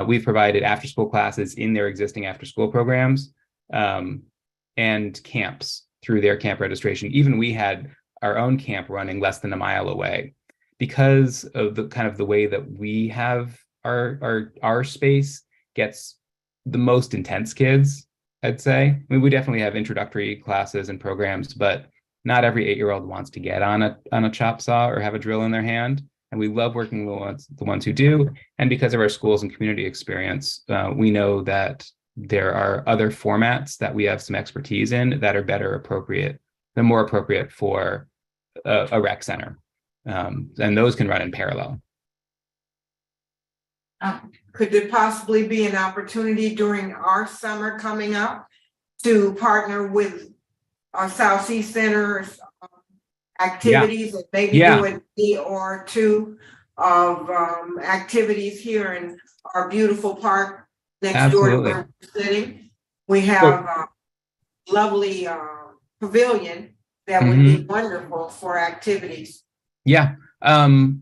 we've provided after-school classes in their existing after-school programs, and camps through their camp registration. Even we had our own camp running less than a mile away, because of the kind of the way that we have our space gets the most intense kids, I'd say. I mean, we definitely have introductory classes and programs, but not every 8-year-old wants to get on a chop saw or have a drill in their hand. And we love working with the ones who do. And because of our schools and community experience, we know that there are other formats that we have some expertise in that are more appropriate for a rec center. And those can run in parallel. Could there possibly be an opportunity during our summer coming up to partner with our South Sea Center's activities, and maybe do a day or two of activities here in our beautiful park next door to where we're sitting? We have a lovely pavilion that would be wonderful for activities. Yeah.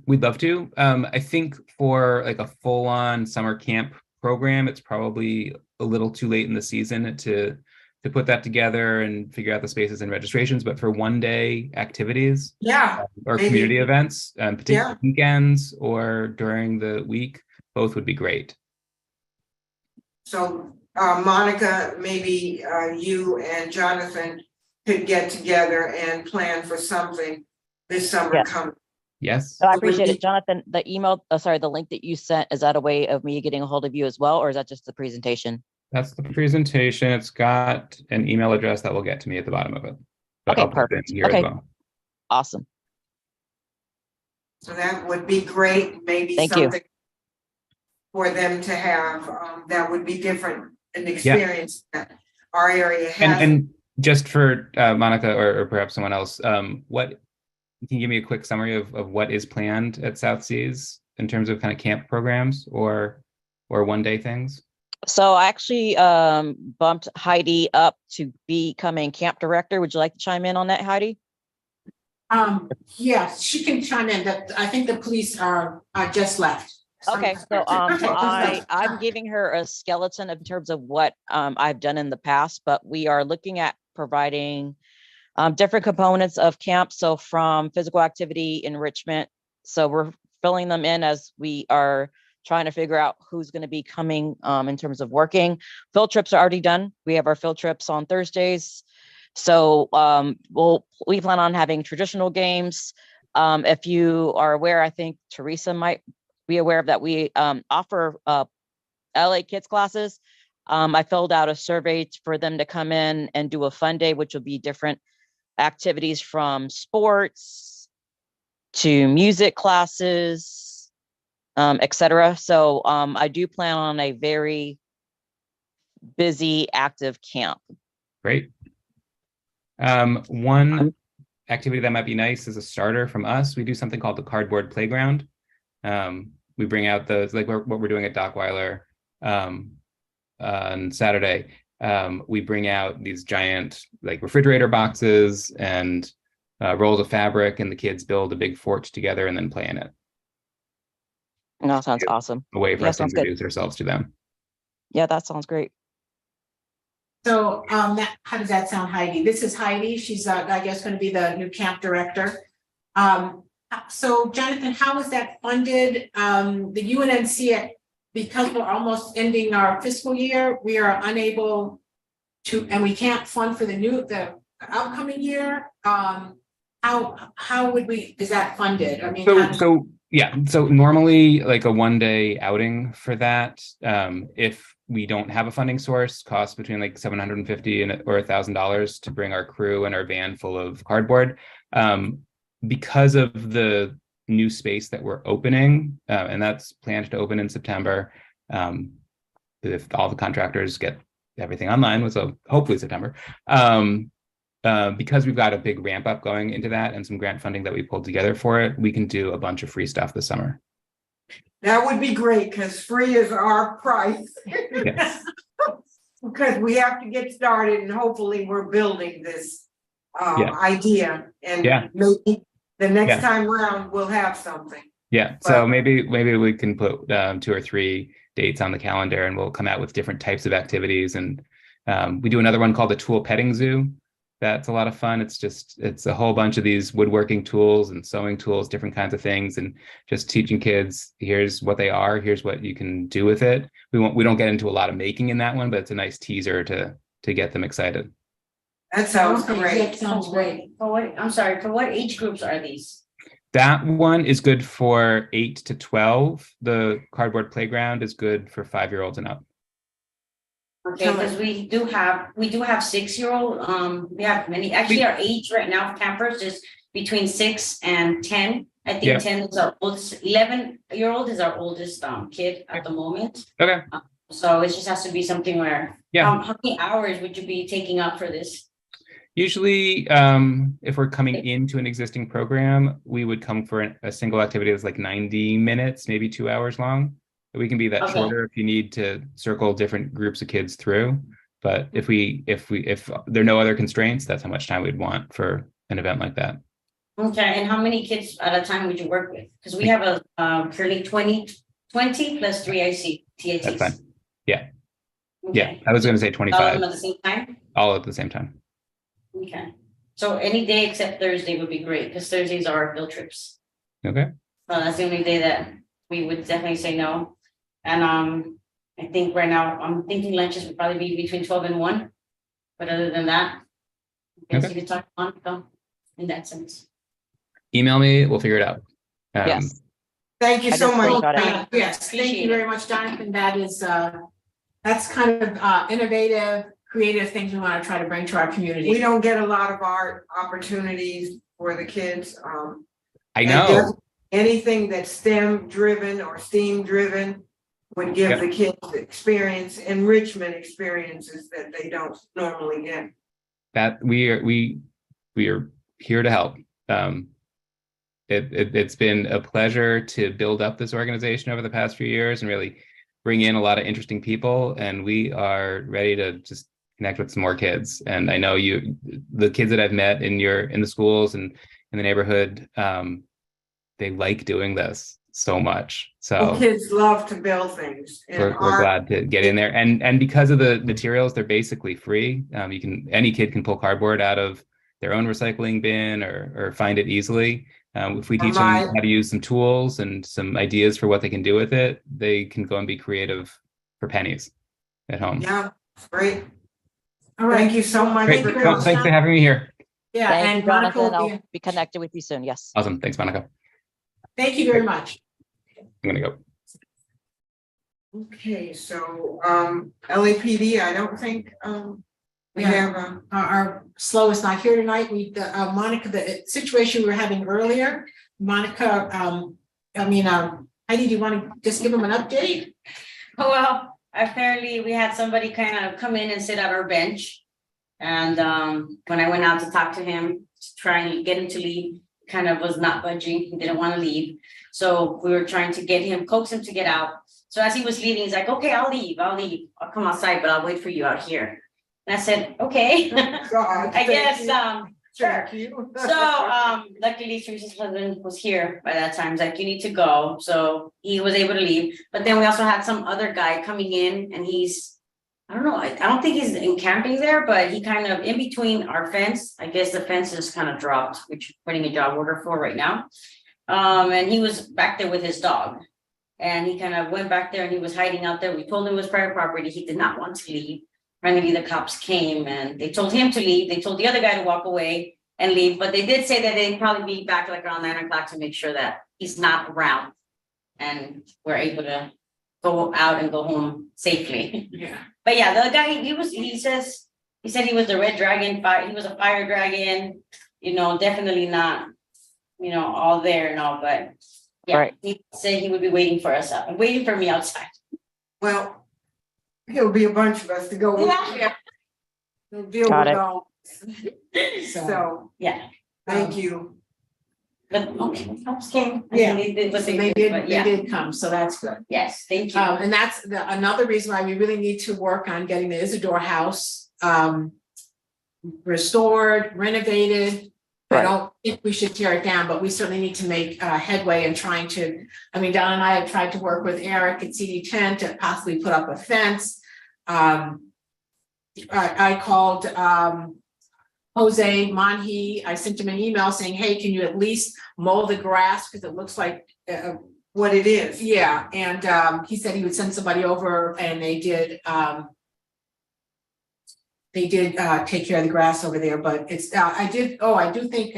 We'd love to. I think for like a full-on summer camp program, it's probably a little too late in the season to put that together and figure out the spaces and registrations. But for one-day activities, or community events, particularly weekends or during the week, both would be great. So, Monica, maybe you and Jonathan could get together and plan for something this summer coming. Yes. So I appreciate it. Jonathan, the link that you sent, is that a way of me getting a hold of you as well, or is that just the presentation? That's the presentation. It's got an email address that will get to me at the bottom of it. But Okay, I'll put it in here as well. Awesome. So that would be great. Maybe something for them to have that would be different, an experience that our area has. And just for Monica or perhaps someone else, can you give me a quick summary of what is planned at South Seas in terms of kind of camp programs or one-day things? So I actually bumped Heidi up to becoming camp director. Would you like to chime in on that, Heidi? Yes, she can chime in. That I think the police are just left. Okay, so I'm giving her a skeleton in terms of what I've done in the past, but we are looking at providing different components of camp. So from physical activity, enrichment. So we're filling them in as we are trying to figure out who's going to be coming in terms of working. Field trips are already done. We have our field trips on Thursdays. So we plan on having traditional games. If you are aware, I think Teresa might be aware of that, we offer LA Kids classes. I filled out a survey for them to come in and do a fun day, which will be different activities from sports to music classes, etc. So I do plan on a very busy, active camp. Great. One activity that might be nice as a starter from us, we do something called the cardboard playground. We bring out those, like what we're doing at Dockweiler on Saturday. We bring out these giant like refrigerator boxes and rolls of fabric, and the kids build a big fort together and then play in it. And that sounds awesome. A way for Yeah, us to sounds good. introduce ourselves to them. Yeah, that sounds great. So, how does that sound, Heidi? This is Heidi. She's, I guess, going to be the new camp director. So Jonathan, how is that funded? The UNNC, because we're almost ending our fiscal year, we are unable to, and we can't fund for the upcoming year. How would we, is that funded? I mean, So normally like a 1-day outing for that, if we don't have a funding source, costs between like $750 or $1,000 to bring our crew and our van full of cardboard. Because of the new space that we're opening, and that's planned to open in September, if all the contractors get everything online, so hopefully September. Because we've got a big ramp up going into that and some grant funding that we pulled together for it, we can do a bunch of free stuff this summer. That would be great, because free is our price. Yes. Because we have to get started, and hopefully we're building this idea, and maybe the next time around we'll have something. Yeah, so maybe we can put 2 or 3 dates on the calendar, and we'll come out with different types of activities. And we do another one called the Tool Petting Zoo. That's a lot of fun. It's a whole bunch of these woodworking tools and sewing tools, different kinds of things, and just teaching kids, here's what they are, here's what you can do with it. We don't get into a lot of making in that one, but it's a nice teaser to get them excited. That sounds Okay, great. that sounds great. For what age groups are these? That one is good for 8 to 12. The cardboard playground is good for 5-year-olds and up. Okay, because we do have 6-year-old, we have many, actually our age right now for campers is between 6 and 10. I think 10 is our oldest, 11-year-old is our oldest kid at the moment. Okay. So it just has to be something where, how many hours would you be taking up for this? Usually, if we're coming into an existing program, we would come for a single activity that's like 90 minutes, maybe 2 hours long. We can be that shorter if you need to circle different groups of kids through. But if there are no other constraints, that's how much time we'd want for an event like that. Okay, and how many kids at a time would you work with? Because we have a currently 20 plus 3 IC TATs. That's fine. Yeah. Okay. Yeah, I was going to say 25. All of them at the same time? All at the same time. Okay. So any day except Thursday would be great, because Thursdays are our field trips. Okay. So that's the only day that we would definitely say no. And I think right now, I'm thinking lunches would probably be between 12 and 1. But other than that, I guess you could talk on in that sense. Email me, we'll figure it out. Yes. Thank you so much. Yes, thank you very much, Jonathan. That is, that's kind of innovative, creative things we want to try to bring to our community. We don't get a lot of art opportunities for the kids. I know. Anything that's STEM driven or STEAM driven would give the kids enrichment experiences that they don't normally get. That we are here to help. It's been a pleasure to build up this organization over the past few years and really bring in a lot of interesting people. And we are ready to just connect with some more kids. And I know the kids that I've met in the schools and in the neighborhood, they like doing this so much. So kids love to build things. We're glad to get in there. And because of the materials, they're basically free. Any kid can pull cardboard out of their own recycling bin or find it easily. If we teach them how to use some tools and some ideas for what they can do with it, they can go and be creative for pennies at home. Yeah, great. All right. Thank you so much. Great. Thanks for having me here. Yeah, and Jonathan, I'll be connected with you soon. Yes. Awesome. Thanks, Monica. Thank you very much. I'm gonna go. Okay, so, LAPD, I don't think, we have a. Our slow is not here tonight. Monica, the situation we were having earlier, Monica, Heidi, do you want to just give them an update? Well, apparently we had somebody kind of come in and sit at our bench. And when I went out to talk to him, to try and get him to leave, kind of was not budging. He didn't want to leave. So we were trying to coax him to get out. So as he was leaving, he's like, okay, I'll leave. I'll come outside, but I'll wait for you out here. And I said, okay. God, I guess, sure. Thank you. So luckily Teresa's husband was here by that time. He's like, you need to go. So he was able to leave. But then we also had some other guy coming in, and I don't know, I don't think he's encamping there, but he kind of in between our fence. I guess the fence is kind of dropped, which we're putting a job order for right now. And he was back there with his dog. And he kind of went back there and he was hiding out there. We told him it was private property. He did not want to leave. Finally, the cops came and they told him to leave. They told the other guy to walk away and leave, but they did say that they'd probably be back like around 9 o'clock to make sure that he's not around. And we're able to go out and go home safely. Yeah. But yeah, the guy, he said he was the red dragon, he was a fire dragon, definitely not, all there and all, but yeah, Right. he said he would be waiting for us waiting for me outside. Well, there'll be a bunch of us to go with. Yeah. We'll deal Got with it. all. So, Yeah, thank you. but okay, cops came. I Yeah. think They did what So they they did, but did, they yeah, did come, so that's good. yes, thank you. And that's another reason why we really need to work on getting the Isidore house restored, renovated. I Right. don't think we should tear it down, but we certainly need to make headway in trying to, Don and I have tried to work with Eric at CD10 to possibly put up a fence. I called Jose Monhe. I sent him an email saying, hey, can you at least mow the grass? Because it looks like What it is. yeah, and he said he would send somebody over and they did take care of the grass over there, but it's, I do think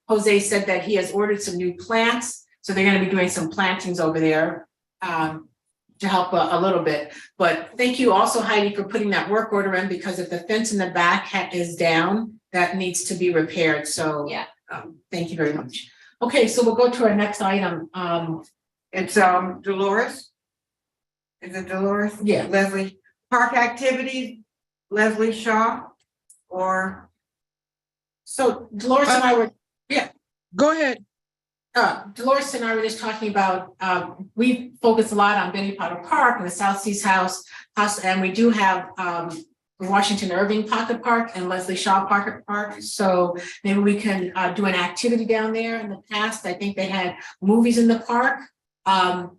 Jose said that he has ordered some new plants. So they're gonna be doing some plantings over there to help a little bit. But thank you also, Heidi, for putting that work order in, because if the fence in the back is down, that needs to be repaired. So Yeah. Thank you very much. Okay, so we'll go to our next item. It's Dolores. Is it Dolores? Yeah. Leslie, park activities, Leslie Shaw, or So Dolores and I were, Go ahead. Dolores and I were just talking about, we focus a lot on Benny Potter Park and the South Seas House, and we do have Washington Irving Pocket Park and Leslie Shaw Pocket Park. So maybe we can do an activity down there. In the past, I think they had movies in the park. As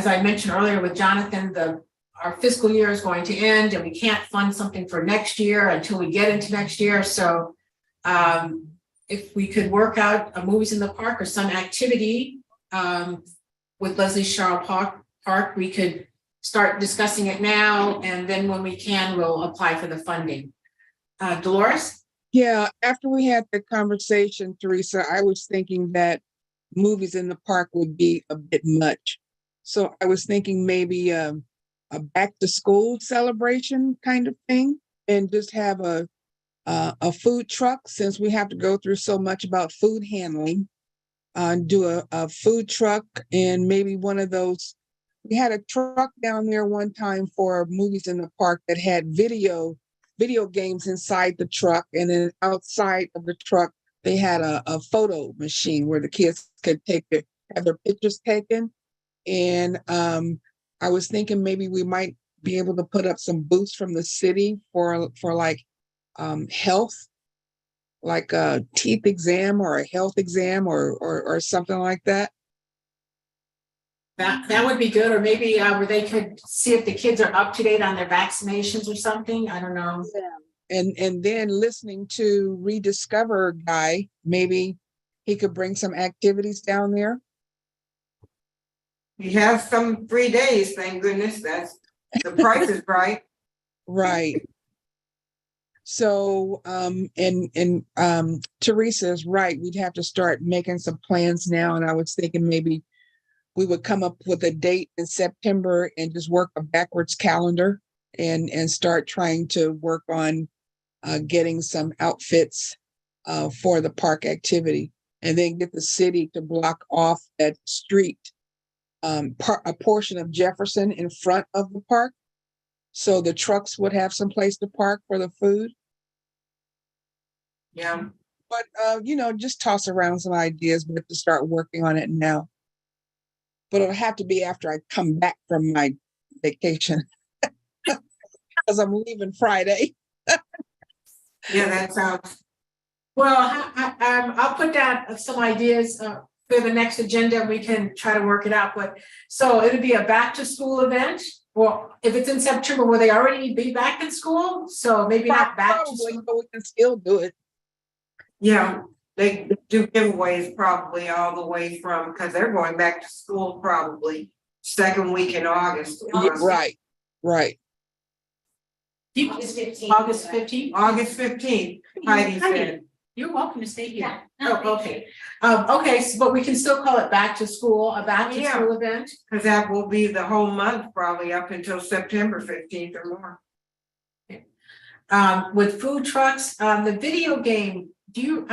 I mentioned earlier with Jonathan, our fiscal year is going to end and we can't fund something for next year until we get into next year. So if we could work out a movies in the park or some activity with Leslie Shaw Park, we could start discussing it now, and then when we can, we'll apply for the funding. Dolores? Yeah, after we had the conversation, Teresa, I was thinking that movies in the park would be a bit much. So I was thinking maybe a back to school celebration kind of thing, and just have a food truck, since we have to go through so much about food handling. Do a food truck, and maybe one of those. We had a truck down there one time for movies in the park that had video games inside the truck, and then outside of the truck they had a photo machine where the kids could have their pictures taken. And I was thinking maybe we might be able to put up some booths from the city for like health, like a teeth exam or a health exam or something like that. That would be good, or maybe where they could see if the kids are up to date on their vaccinations or something. I don't know. And then listening to Rediscover guy, maybe he could bring some activities down there. you have some 3 days, thank goodness, that's, the price is right. Right. So Teresa is right. We'd have to start making some plans now. And I was thinking maybe we would come up with a date in September and just work a backwards calendar and start trying to work on getting some outfits for the park activity, and then get the city to block off that street, a portion of Jefferson in front of the park, so the trucks would have some place to park for the food. Yeah, But just toss around some ideas, but to start working on it now. But it'll have to be after I come back from my vacation, because I'm leaving Friday. yeah, that sounds, Well, I'll put down some ideas for the next agenda, and we can try to work it out, but, so it'll be a back to school event? Well, if it's in September, will they already be back in school? So maybe not back to Probably, school. but we can still do it. yeah, they do giveaways probably all the way from, because they're going back to school probably second week in August. Yeah, right. August 15th? August 15th, Heidi said. You're welcome to stay here. Oh, okay. Okay, but we can still call it back to school, a back to school event? Because that will be the whole month, probably up until September 15th or more. With food trucks, the video game, did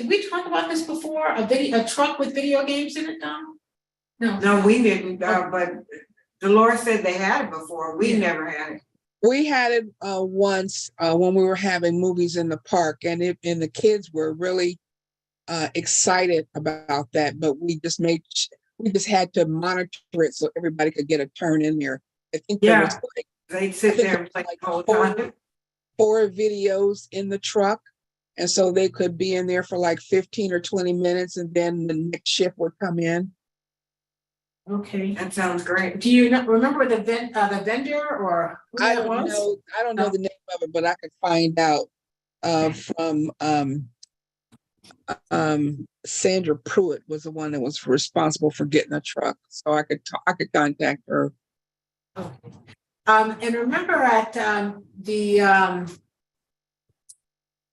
we talk about this before? A truck with video games in it, Dom? No. No, we didn't, but Dolores said they had it before. We never had it. We had it once when we were having movies in the park, and the kids were really excited about that. But we just had to monitor it so everybody could get a turn in there. I think there was They'd sit there and play the whole time. 4 videos in the truck, and so they could be in there for like 15 or 20 minutes, and then the next shift would come in. Okay. That sounds great. Do you remember the vendor or who I that don't was? know. I don't know the name of it, but I could find out from Sandra Pruitt was the one that was responsible for getting a truck, so I could contact her. Okay. And remember at the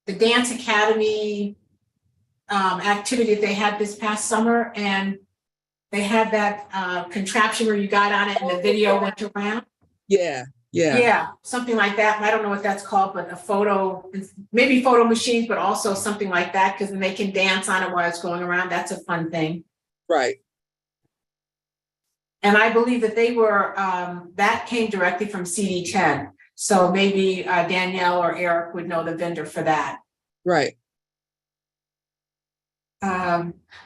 Dance Academy activity that they had this past summer, and they had that contraption where you got on it and the video went around? Yeah. Something like that. I don't know what that's called, but maybe photo machines, but also something like that, because then they can dance on it while it's going around. That's a fun thing. Right. And I believe that they were, that came directly from CD10. So maybe Danielle or Eric would know the vendor for that. Right.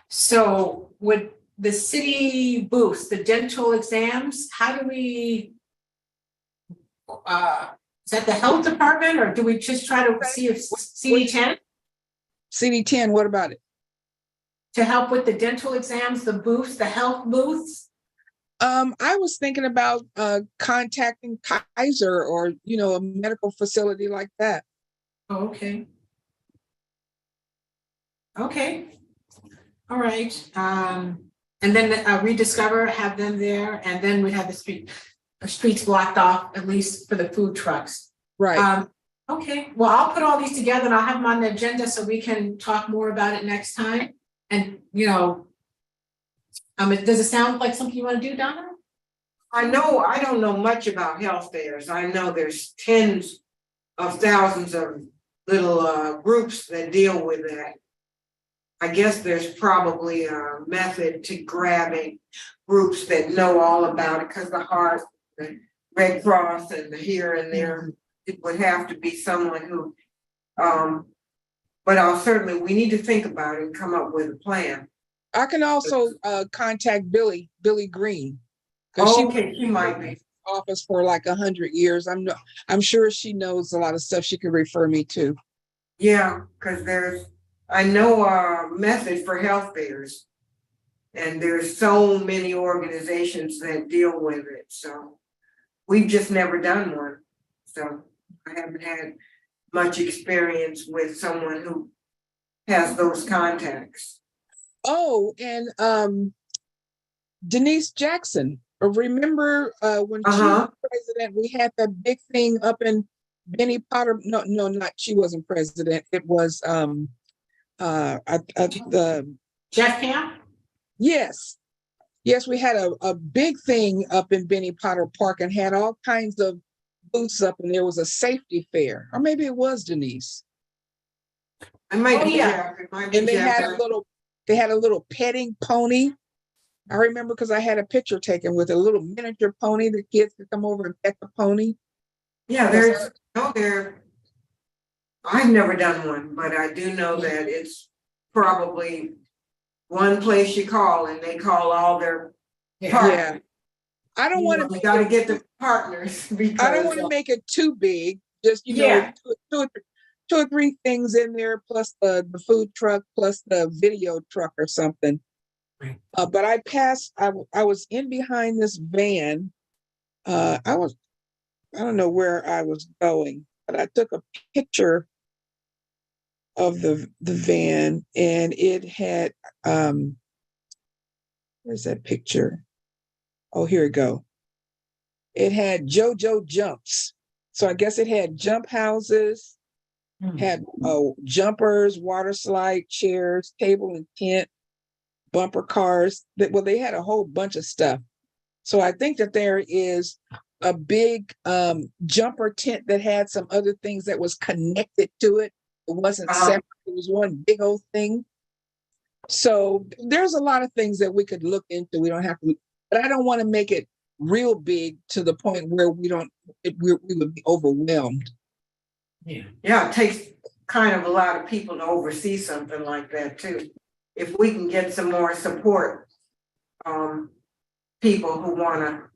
So would the city booths, the dental exams, how do we, is that the health department, or do we just try to see if CD10? CD10, what about it? To help with the dental exams, the booths, the health booths? I was thinking about contacting Kaiser or, a medical facility like that. Oh, okay. Okay. All right. And then Rediscover, have them there, and then we have the streets blocked off, at least for the food trucks. Right. Okay, well, I'll put all these together and I'll have them on the agenda so we can talk more about it next time. And, does it sound like something you want to do, Donna? I don't know much about health fairs. I know there's tens of thousands of little groups that deal with that. I guess there's probably a method to grabbing groups that know all about it, because the Heart, the Red Cross, and the here and there, it would have to be someone who, but we need to think about it and come up with a plan. I can also contact Billy Green. Okay, she might be. Office for like 100 years. I'm sure she knows a lot of stuff she could refer me to. Yeah, because I know a method for health fairs, and there's so many organizations that deal with it. So we've just never done one. So I haven't had much experience with someone who has those contacts. Oh, and Denise Jackson. Remember when she was president, we had that big thing up in Benny Potter. No, not she wasn't president. It was the Jeff Camp? Yes. Yes, we had a big thing up in Benny Potter Park and had all kinds of booths up, and there was a safety fair, or maybe it was Denise. I might Oh, be yeah. Jeff, it might be And Jeff. they had a little petting pony. I remember because I had a picture taken with a little miniature pony. The kids could come over and pet the pony. Yeah, I've never done one, but I do know that it's probably one place you call and they call all their Yeah. partners. I don't want to. You gotta get the partners because. I don't want to make it too big. Just Yeah. two or three things in there, plus the food truck, plus the video truck or something. Right. But I was in behind this van. I don't know where I was going, but I took a picture of the van, and it had where's that picture? Oh, here we go. It had JoJo jumps. So I guess it had jump houses, had jumpers, water slide chairs, table and tent, bumper cars. Well, they had a whole bunch of stuff. So I think that there is a big jumper tent that had some other things that was connected to it. It wasn't separate. It was one big old thing. So there's a lot of things that we could look into. We don't have to, but I don't want to make it real big to the point where we would be overwhelmed. Yeah, it takes kind of a lot of people to oversee something like that too. If we can get some more support, people who wanna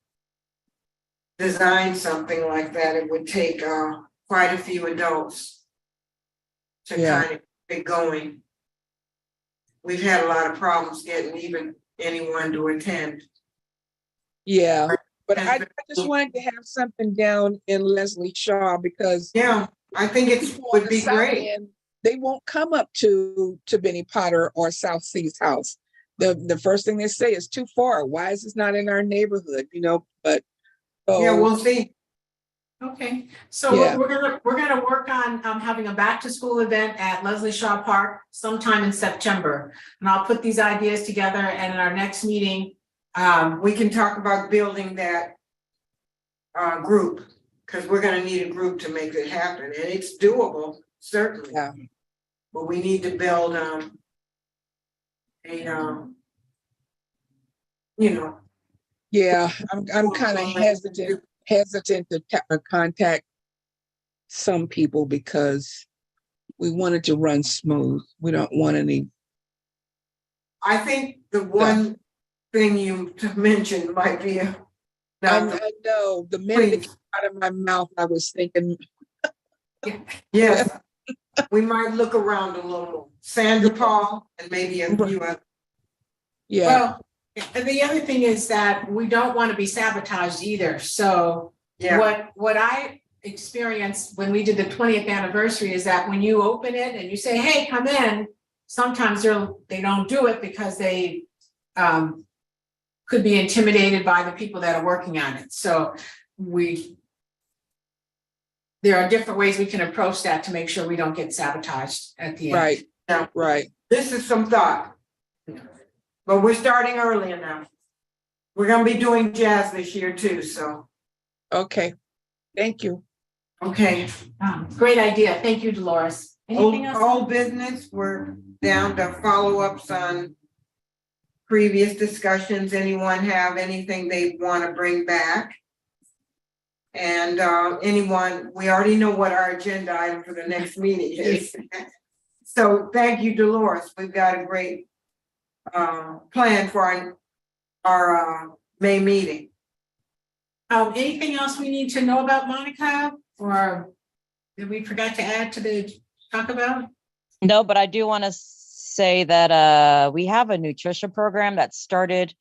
design something like that, it would take quite a few adults to kind of get going. We've had a lot of problems getting even anyone to attend. Yeah, but I just wanted to have something down in Leslie Shaw because I think it would be great. They won't come up to Benny Potter or South Seas House. The first thing they say is too far. Why is this not in our neighborhood? But We'll see. Okay, so we're gonna work on having a back to school event at Leslie Shaw Park sometime in September. And I'll put these ideas together, and in our next meeting, we can talk about building that group, because we're gonna need a group to make it happen, and it's doable, certainly. Yeah. But we need to build Yeah, I'm kind of hesitant to contact some people because we want it to run smooth. We don't want any. I think the one thing you mentioned might be I know the minute it came out of my mouth, I was thinking. Yes, we might look around a little. Sandra Paul and maybe a few others. Yeah. well, and the other thing is that we don't want to be sabotaged either. So what I experienced when we did the 20th anniversary is that when you open it and you say, hey, come in, sometimes they don't do it because they could be intimidated by the people that are working on it. So there are different ways we can approach that to make sure we don't get sabotaged at the end. Right. Yeah. Right. This is some thought. But we're starting early enough. We're gonna be doing jazz this year too, so. Okay. Thank you. Okay. Great idea. Thank you, Dolores. Anything else? Old business, we're down to follow-ups on previous discussions. Anyone have anything they want to bring back? And anyone, we already know what our agenda item for the next meeting is. So thank you, Dolores. We've got a great plan for our May meeting. Anything else we need to know about Monica, or that we forgot to add to the talk about? No, but I do want to say that we have a nutrition program that started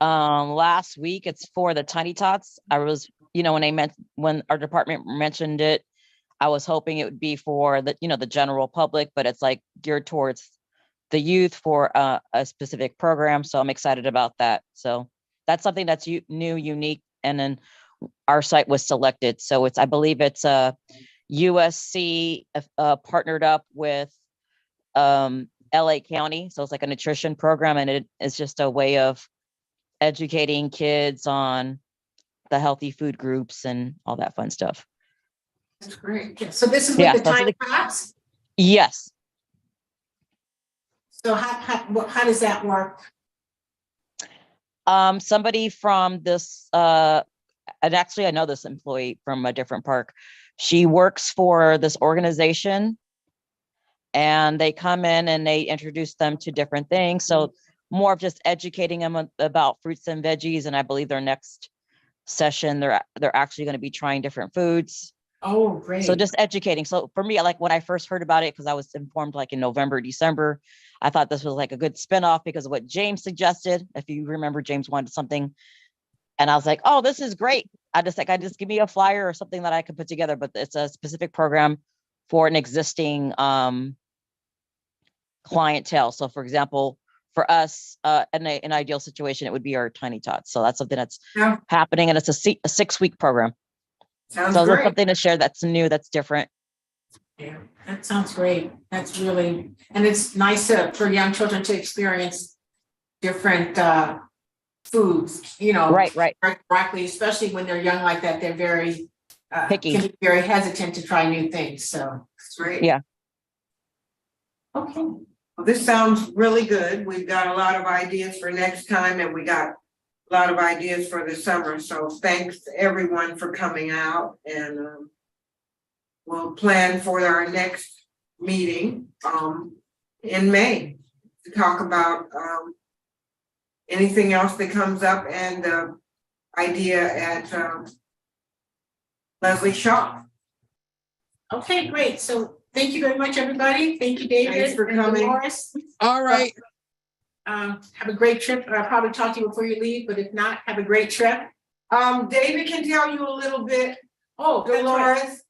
last week. It's for the tiny tots. I was, when our department mentioned it, I was hoping it would be for the general public, but it's like geared towards the youth for a specific program. So I'm excited about that. So that's something that's new, unique, and then our site was selected. So I believe it's USC partnered up with LA County. So it's like a nutrition program, and it is just a way of educating kids on the healthy food groups and all that fun stuff. That's great. Yeah, so this is Yeah, with the those are tiny the- tots? Yes. So how does that work? Somebody from this, and actually I know this employee from a different park. She works for this organization and they come in and they introduce them to different things. So more of just educating them about fruits and veggies. And I believe their next session, they're actually going to be trying different foods. Oh, great. So just educating. So for me, like when I first heard about it, because I was informed like in November, December, I thought this was like a good spinoff because of what James suggested. If you remember, James wanted something. And I was like, oh, this is great. I just give me a flyer or something that I could put together, but it's a specific program for an existing clientele. So for example, for us, in an ideal situation, it would be our tiny tots. So that's something that's Yeah. happening, and it's a 6-week program. Sounds So there's great. something to share that's new, that's different. Yeah, that sounds great. That's really, and it's nice for young children to experience different foods, you know. Right. Broccoli, especially when they're young like that, they're very Picky. can be very hesitant to try new things. So That's great. Yeah. okay. Well, this sounds really good. We've got a lot of ideas for next time and we got a lot of ideas for the summer. So thanks to everyone for coming out, and we'll plan for our next meeting in May to talk about anything else that comes up, and the idea at Leslie Shaw. Okay, great. So thank you very much, everybody. Thank you, David. Thanks for and coming. Dolores. All right. Have a great trip. I'll probably talk to you before you leave, but if not, have a great trip. David can tell you a little bit, Oh, that's right. Dolores,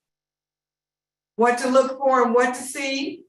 what to look for and what to see.